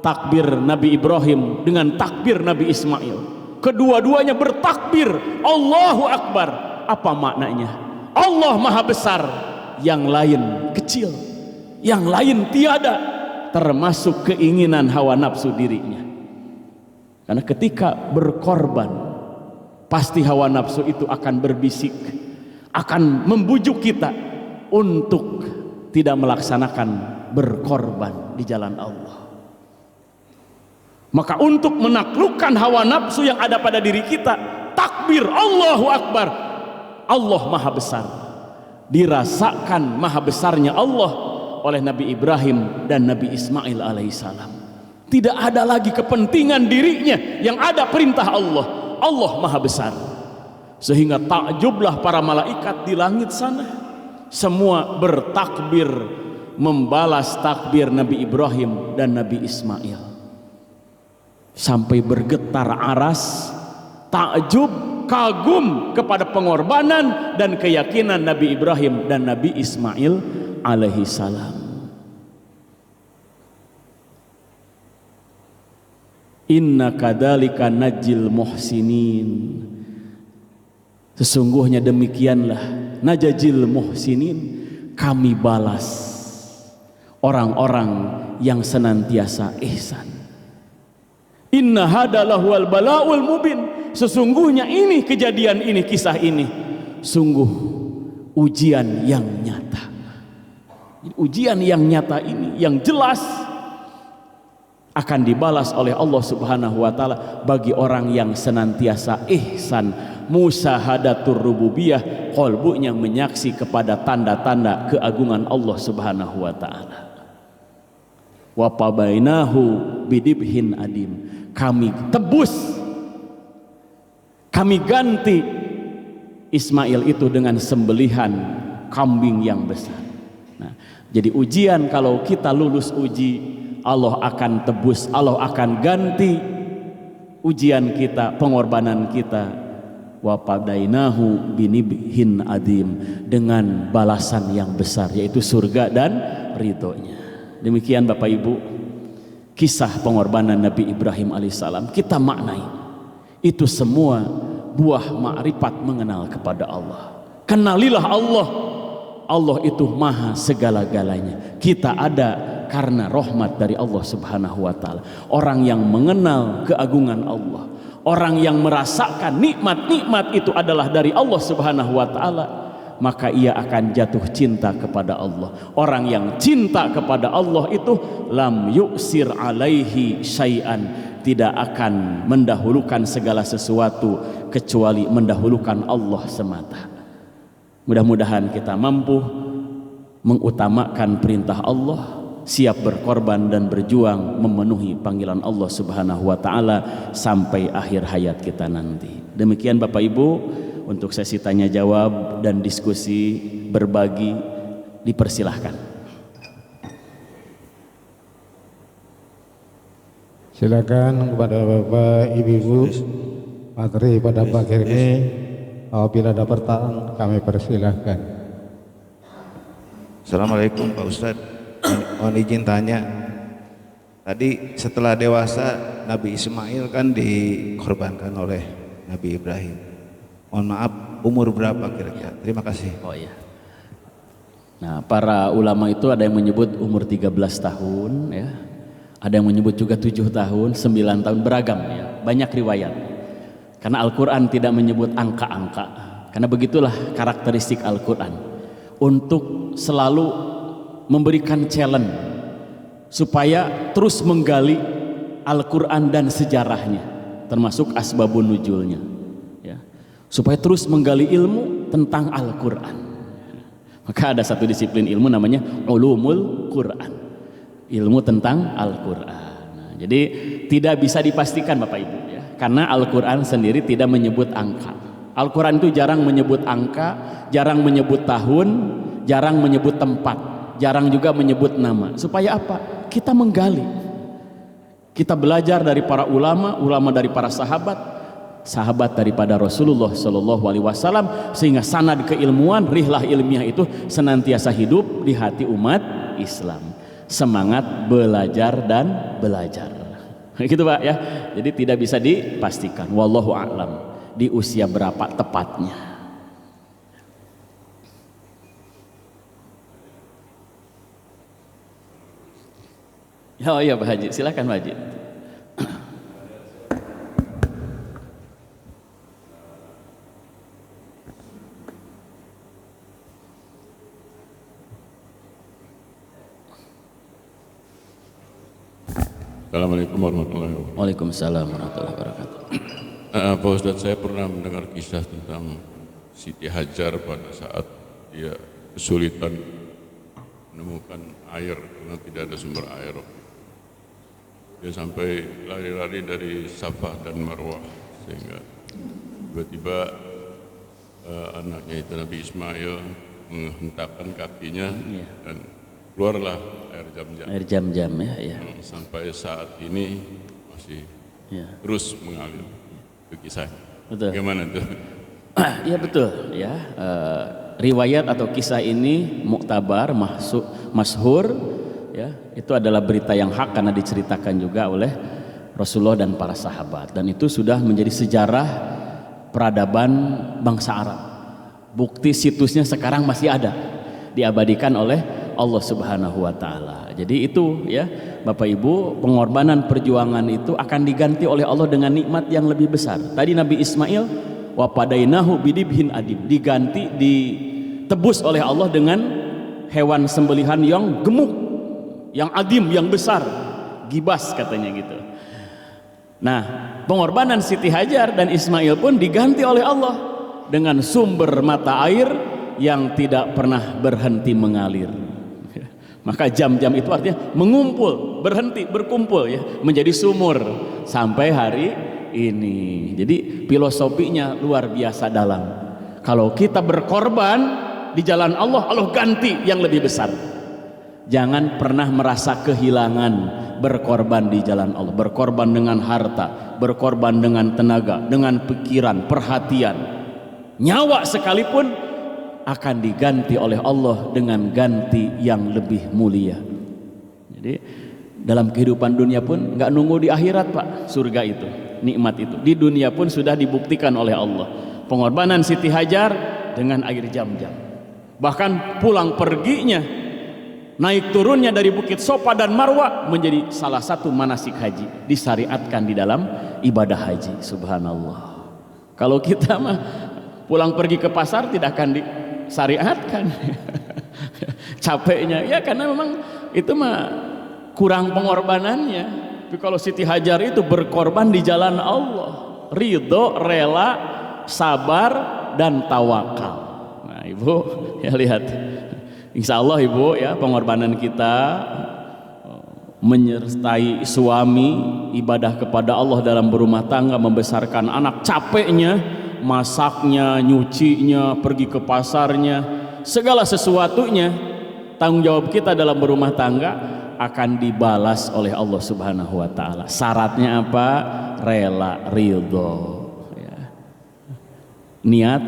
takbir Nabi Ibrahim dengan takbir Nabi Ismail. Kedua-duanya bertakbir Allahu Akbar. Apa maknanya? Allah Maha Besar, yang lain kecil, yang lain tiada, termasuk keinginan hawa nafsu dirinya. Karena ketika berkorban, pasti hawa nafsu itu akan berbisik, akan membujuk kita untuk tidak melaksanakan berkorban di jalan Allah. Maka untuk menaklukkan hawa nafsu yang ada pada diri kita, takbir Allahu Akbar, Allah Maha Besar. Dirasakan maha besarnya Allah oleh Nabi Ibrahim dan Nabi Ismail alaihissalam. Tidak ada lagi kepentingan dirinya, yang ada perintah Allah. Allah Maha Besar. Sehingga takjublah para malaikat di langit sana, semua bertakbir membalas takbir Nabi Ibrahim dan Nabi Ismail. Sampai bergetar aras, takjub, kagum kepada pengorbanan dan keyakinan Nabi Ibrahim dan Nabi Ismail alaihi salam. Inna kadzalika najil muhsinin, sesungguhnya demikianlah najajil muhsinin, kami balas orang-orang yang senantiasa ihsan. Inna hadalahu al-bala'ul mubin, sesungguhnya ini kejadian ini, kisah ini sungguh ujian yang nyata. Ujian yang nyata ini, yang jelas, akan dibalas oleh Allah Subhanahu wa taala bagi orang yang senantiasa ihsan, musahadatur rububiyah, qalbunya menyaksi kepada tanda-tanda keagungan Allah Subhanahu wa taala. Wa pabainahu bidibhin adim, kami tebus, kami ganti Ismail itu dengan sembelihan kambing yang besar. Nah, jadi ujian, kalau kita lulus uji, Allah akan tebus, Allah akan ganti ujian kita, pengorbanan kita. Wa padainahu binibhin adim, dengan balasan yang besar, yaitu surga dan ridhonya. Demikian Bapak Ibu, kisah pengorbanan Nabi Ibrahim alaihissalam. Kita maknai itu semua buah ma'rifat mengenal kepada Allah. Kenalilah Allah, Allah itu maha segala-galanya. Kita ada karena rahmat dari Allah Subhanahu wa taala. Orang yang mengenal keagungan Allah, orang yang merasakan nikmat-nikmat itu adalah dari Allah Subhanahu wa taala, maka ia akan jatuh cinta kepada Allah. Orang yang cinta kepada Allah itu lam yu'sir alaihi syai'an, tidak akan mendahulukan segala sesuatu kecuali mendahulukan Allah semata. Mudah-mudahan kita mampu mengutamakan perintah Allah, siap berkorban dan berjuang memenuhi panggilan Allah Subhanahu wa taala sampai akhir hayat kita nanti. Demikian Bapak Ibu, untuk sesi tanya jawab dan diskusi berbagi dipersilahkan. Silakan kepada Bapak Ibu materi pada pagi ini. Apabila ada pertanyaan kami persilahkan. Assalamualaikum Pak Ustadz. Mohon izin tanya, tadi setelah dewasa Nabi Ismail kan dikorbankan oleh Nabi Ibrahim. Mohon maaf, umur berapa kira-kira? Terima kasih. Oh iya. Nah, para ulama itu ada yang menyebut umur 13 tahun ya. Ada yang menyebut juga 7 tahun, 9 tahun, beragam ya. Banyak riwayat. Karena Al-Qur'an tidak menyebut angka-angka. Karena begitulah karakteristik Al-Qur'an. Untuk selalu memberikan challenge supaya terus menggali Al-Quran dan sejarahnya, termasuk asbabun nuzulnya ya. Supaya terus menggali ilmu, tentang Al-Quran. Maka ada satu disiplin ilmu namanya ulumul Quran, ilmu tentang Al-Quran. Nah, jadi tidak bisa dipastikan Bapak Ibu ya, karena Al-Quran sendiri tidak menyebut angka. Al-Quran itu jarang menyebut angka, jarang menyebut tahun, jarang menyebut tempat, jarang juga menyebut nama. Supaya apa? Kita menggali, kita belajar dari para ulama, ulama dari para sahabat, sahabat daripada Rasulullah Shallallahu Alaihi Wasallam, sehingga sanad keilmuan, rihlah ilmiah itu senantiasa hidup di hati umat Islam. Semangat belajar dan belajar, gitu Pak ya. Jadi tidak bisa dipastikan. Wallahu a'lam di usia berapa tepatnya. Oh iya Pak Haji, silakan Pak Haji. Assalamualaikum warahmatullahi wabarakatuh. Waalaikumsalam warahmatullahi wabarakatuh. Pak Ustadz, saya pernah mendengar kisah tentang Siti Hajar pada saat dia kesulitan menemukan air karena tidak ada sumber air. Dia sampai lari-lari dari Safa dan Marwah, sehingga tiba-tiba anaknya itu Nabi Ismail menghentakkan kakinya dan keluarlah air Zam-Zam. Air Zam-Zam ya. Sampai saat ini masih terus mengalir. Itu kisah. Betul. Bagaimana itu? Iya betul ya. Riwayat atau kisah ini muktabar, masyhur ya. Itu adalah berita yang hak karena diceritakan juga oleh Rasulullah dan para sahabat, dan itu sudah menjadi sejarah peradaban bangsa Arab. Bukti situsnya sekarang masih ada, diabadikan oleh Allah Subhanahu wa taala. Jadi itu ya Bapak Ibu, pengorbanan perjuangan itu akan diganti oleh Allah dengan nikmat yang lebih besar. Tadi Nabi Ismail wa padainahu bidibhin adim, diganti, ditebus oleh Allah dengan hewan sembelihan yang gemuk, yang adim, yang besar, gibas katanya gitu. Nah, pengorbanan Siti Hajar dan Ismail pun diganti oleh Allah dengan sumber mata air yang tidak pernah berhenti mengalir. Maka Zam-Zam itu artinya mengumpul, berhenti, berkumpul ya, menjadi sumur sampai hari ini. Jadi filosofinya luar biasa dalam. Kalau kita berkorban di jalan Allah, Allah ganti yang lebih besar. Jangan pernah merasa kehilangan berkorban di jalan Allah. Berkorban dengan harta, berkorban dengan tenaga, dengan pikiran, perhatian, nyawa sekalipun akan diganti oleh Allah dengan ganti yang lebih mulia. Jadi dalam kehidupan dunia pun nggak nunggu di akhirat Pak, surga itu, nikmat itu di dunia pun sudah dibuktikan oleh Allah. Pengorbanan Siti Hajar dengan air Zam-Zam, bahkan pulang perginya, naik turunnya dari Bukit Sofa dan Marwa menjadi salah satu manasik haji, disyariatkan di dalam ibadah haji. Subhanallah. Kalau kita mah pulang pergi ke pasar tidak akan disyariatkan. Capeknya ya karena memang itu mah kurang pengorbanannya. Tapi kalau Siti Hajar itu berkorban di jalan Allah, ridho, rela, sabar dan tawakal. Nah Ibu ya lihat, insya Allah Ibu ya, pengorbanan kita menyertai suami, ibadah kepada Allah dalam berumah tangga, membesarkan anak, capeknya, masaknya, nyucinya, pergi ke pasarnya, segala sesuatunya, tanggung jawab kita dalam berumah tangga akan dibalas oleh Allah Subhanahu wa taala. Syaratnya apa? Rela, ridho ya. Niat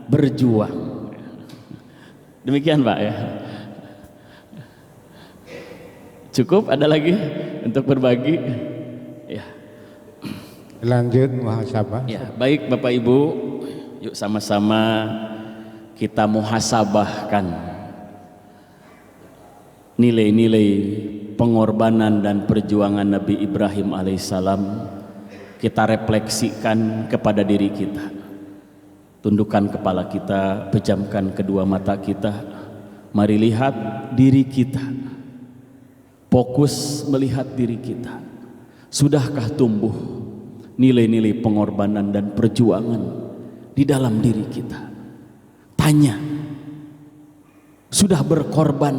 berjuang. Demikian Pak ya. Cukup, ada lagi untuk berbagi? Ya. Lanjut muhasabah. Ya, baik Bapak Ibu, yuk sama-sama kita muhasabahkan nilai-nilai pengorbanan dan perjuangan Nabi Ibrahim alaihissalam. Kita refleksikan kepada diri kita. Tundukkan kepala kita, pejamkan kedua mata kita. Mari lihat diri kita. Fokus melihat diri kita. Sudahkah tumbuh nilai-nilai pengorbanan dan perjuangan di dalam diri kita? Tanya, sudah berkorban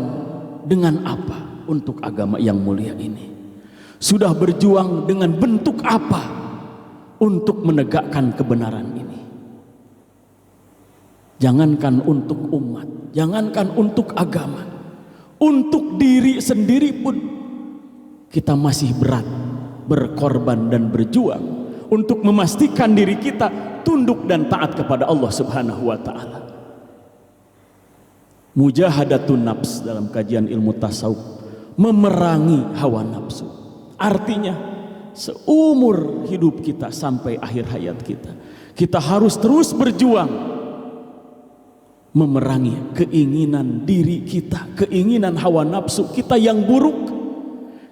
dengan apa untuk agama yang mulia ini? Sudah berjuang dengan bentuk apa untuk menegakkan kebenaran ini? Jangankan untuk umat, jangankan untuk agama, untuk diri sendiri pun kita masih berat berkorban dan berjuang untuk memastikan diri kita tunduk dan taat kepada Allah Subhanahu wa taala. Mujahadatun nafs dalam kajian ilmu tasawuf, memerangi hawa nafsu. Artinya seumur hidup kita sampai akhir hayat kita, kita harus terus berjuang memerangi keinginan diri kita, keinginan hawa nafsu kita yang buruk.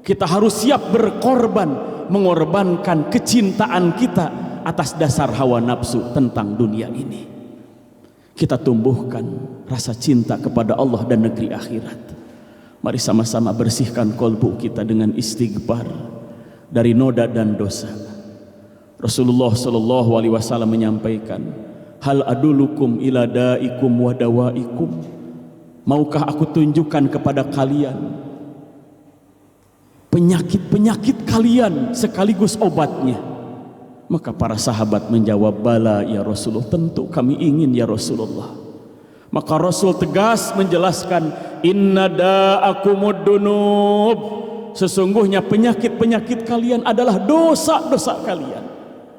Kita harus siap berkorban, mengorbankan kecintaan kita atas dasar hawa nafsu tentang dunia ini. Kita tumbuhkan rasa cinta kepada Allah dan negeri akhirat. Mari sama-sama bersihkan kolbu kita dengan istighfar dari noda dan dosa. Rasulullah sallallahu alaihi wasallam menyampaikan, hal adulukum ila daikum wa dawaikum. Maukah aku tunjukkan kepada kalian penyakit-penyakit kalian sekaligus obatnya? Maka para sahabat menjawab, bala ya Rasulullah, tentu kami ingin ya Rasulullah. Maka Rasul tegas menjelaskan, inna da'akumud dunub, sesungguhnya penyakit-penyakit kalian adalah dosa-dosa kalian.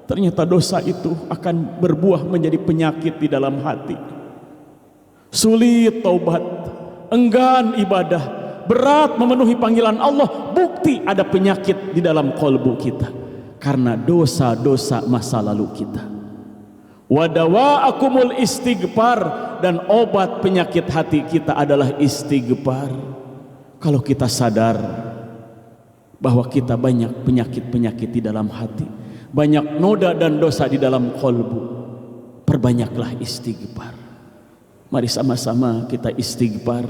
Ternyata dosa itu akan berbuah menjadi penyakit di dalam hati. Sulit taubat, enggan ibadah, berat memenuhi panggilan Allah, bukti ada penyakit di dalam kolbu kita karena dosa-dosa masa lalu kita. Wadawa'akumul istighfar, dan obat penyakit hati kita adalah istighfar. Kalau kita sadar bahwa kita banyak penyakit-penyakit di dalam hati, banyak noda dan dosa di dalam kolbu, perbanyaklah istighfar. Mari sama-sama kita istighfar,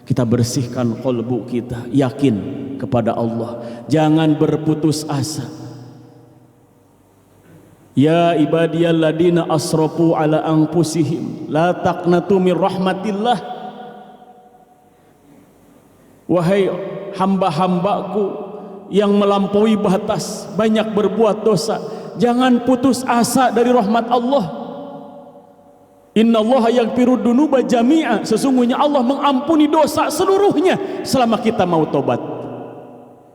kita bersihkan kolbu kita, yakin kepada Allah, jangan berputus asa. Ya ibadiyalladzina asrafu ala anfusihim la taqnatu mir rahmatillah. Wahai hamba-hambaku yang melampaui batas, banyak berbuat dosa, jangan putus asa dari rahmat Allah. Innallaha yaghfiru dzunuba jami'a, sesungguhnya Allah mengampuni dosa seluruhnya selama kita mau tobat.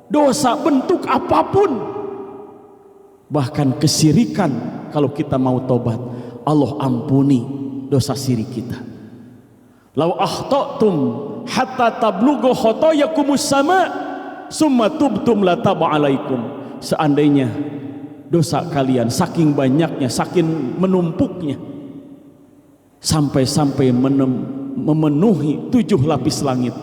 Dosa bentuk apapun, bahkan kesirikan, kalau kita mau tobat, Allah ampuni dosa syirik kita. Lau akhtatum hatta tablughu khotoyakumus sama summa tubtum la taba alaikum. Seandainya dosa kalian saking banyaknya, saking menumpuknya, sampai-sampai memenuhi 7 lapis langit,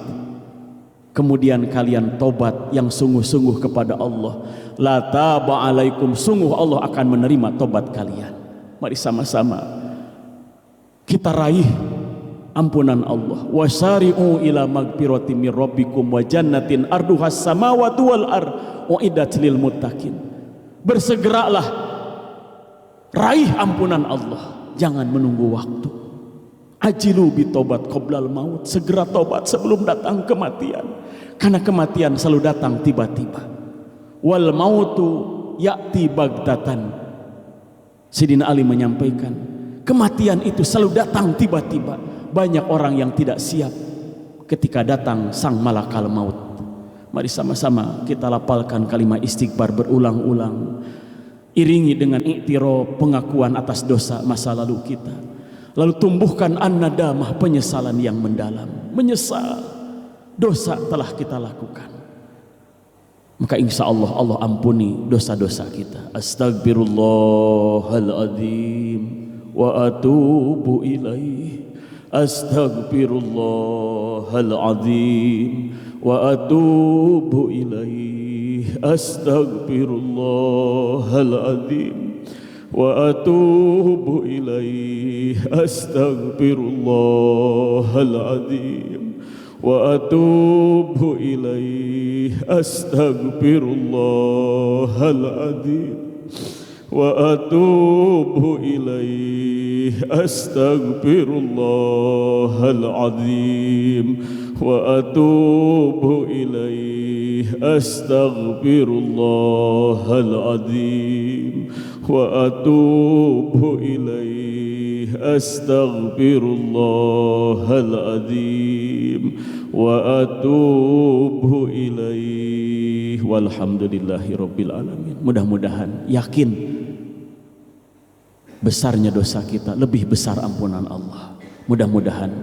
kemudian kalian tobat yang sungguh-sungguh kepada Allah, la taba alaikum, sungguh Allah akan menerima tobat kalian. Mari sama-sama kita raih ampunan Allah. Wasari'u ila magfirati mir rabbikum wa jannatin arduhas samawati wal ard uiddat lil muttaqin. Bersegeralah raih ampunan Allah, jangan menunggu waktu. Ajilu bitobat qoblal maut, segera tobat sebelum datang kematian, karena kematian selalu datang tiba-tiba. Wal mautu ya'ti bagdatan. Sidina Ali menyampaikan, kematian itu selalu datang tiba-tiba. Banyak orang yang tidak siap ketika datang sang malakal maut. Mari sama-sama kita lapalkan kalimat istighfar berulang-ulang, iringi dengan iktiraf, pengakuan atas dosa masa lalu kita. Lalu tumbuhkan an-nadamah, penyesalan yang mendalam, menyesal dosa telah kita lakukan. Maka insya Allah Allah ampuni dosa-dosa kita. Astagfirullahaladzim wa atubu ilaih. Astagfirullahaladzim wa atubu ilaih. Astagfirullahaladzim wa atubu ilaih. Astagfirullahaladzim wa atubu ilaih. Astagfirullahaladzim wa atubu ilaih. astaghfirullahal azim wa atubu ilaih astaghfirullahal azim wa atubu ilaih astaghfirullahal azim wa atubu ilaih walhamdulillahi rabbil alamin. Mudah-mudahan yakin besarnya dosa kita, lebih besar ampunan Allah. Mudah-mudahan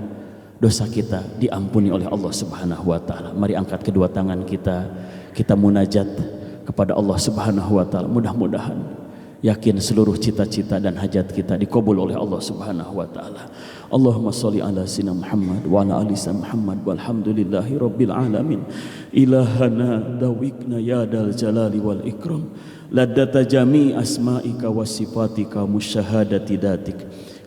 dosa kita diampuni oleh Allah Subhanahu wa taala. Mari angkat kedua tangan kita, kita munajat kepada Allah Subhanahu wa taala. Mudah-mudahan yakin seluruh cita-cita dan hajat kita dikabul oleh Allah Subhanahu wa taala. Allahumma sholli ala sayyidina Muhammad wa ala ali sayyidina Muhammad walhamdulillahi rabbil alamin. Ilahana dawikna ya dal jalali wal ikram ladata jami asma'ika wa sifatika musyahadati datik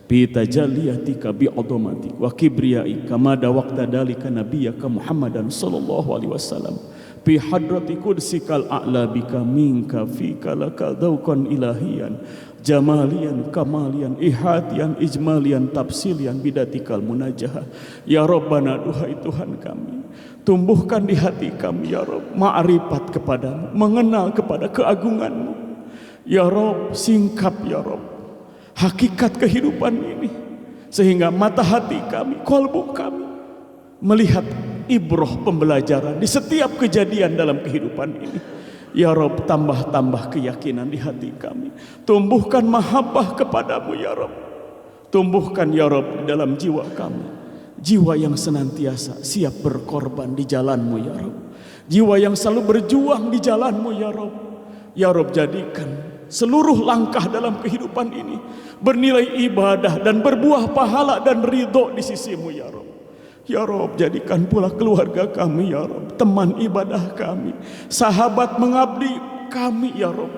bi tajalliyatika bi adomatik wa kibriya'ika mada waqta dalika nabiyyaka Muhammadan sallallahu alaihi wasallam bi hadrati kursikal a'la bika minka fika lakal daukan ilahiyan jamalian kamalian ihatian ijmalian tafsilian bidatikal munajah. Ya Rabbana, duhai Tuhan kami, tumbuhkan di hati kami ya Rabb ma'rifat kepadamu, mengenal kepada keagunganmu ya Rabb. Singkap ya Rabb hakikat kehidupan ini sehingga mata hati kami, kolbu kami melihat ibroh pembelajaran di setiap kejadian dalam kehidupan ini. Ya Rabb, tambah-tambah keyakinan di hati kami, tumbuhkan mahabbah kepadamu ya Rabb, tumbuhkan ya Rabb dalam jiwa kami, jiwa yang senantiasa siap berkorban di jalanmu ya Rabb, jiwa yang selalu berjuang di jalanmu ya Rabb. Ya Rabb, jadikan seluruh langkah dalam kehidupan ini bernilai ibadah dan berbuah pahala dan ridho di sisimu ya Rabb. Ya Rabb, jadikan pula keluarga kami ya Rabb teman ibadah kami, sahabat mengabdi kami ya Rabb.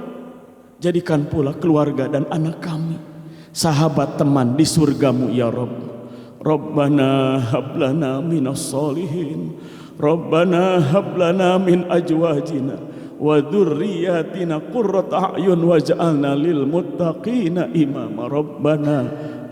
Jadikan pula keluarga dan anak kami sahabat teman di surgamu ya Rabb. Rabbana hablana minas solihin, Rabbana hablana min ajwajina wa dzurriyyatina qurrata a'yun waj'alna lil muttaqina imama. Rabbana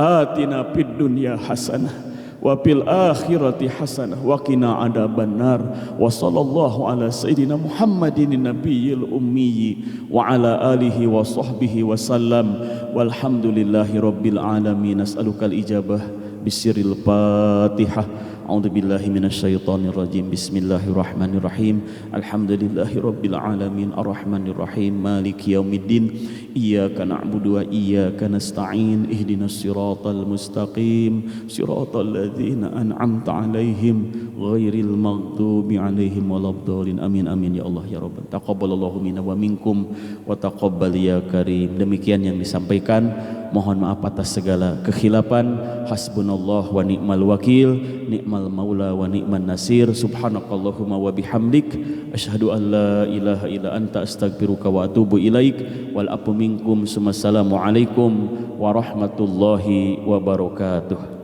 atina fid dunya hasanah wa fil akhirati hasanah wa qina adzabannar. Wa sallallahu ala sayyidina Muhammadin nabiyil ummi wa ala alihi wa sahbihi wa sallam walhamdulillahi rabbil alamin. Nas'alukal ijabah bisiril Fatihah. A'udzubillahi minasyaitonir rajim. Bismillahirrahmanirrahim. Alhamdulillahi rabbil alamin arrahmanir rahim maliki yaumiddin. Iyyaka na'budu wa iyyaka nasta'in. Ihdinas siratal mustaqim siratal ladzina an'amta 'alaihim ghairil maghdubi 'alaihim waladdallin. Amin amin ya Allah ya Rabb. Taqabbalallahu minna wa minkum wa taqabbal ya karim. Demikian yang disampaikan. Mohon maaf atas segala kekhilafan. Hasbunallah wa ni'mal wakil, ni'mal maula wa ni'man nasir. Subhanakallahumma wa bihamdik asyhadu an la ilaha illa anta astaghfiruka wa atubu ilaik. Wal afu minkum. Assalamualaikum warahmatullahi wabarakatuh.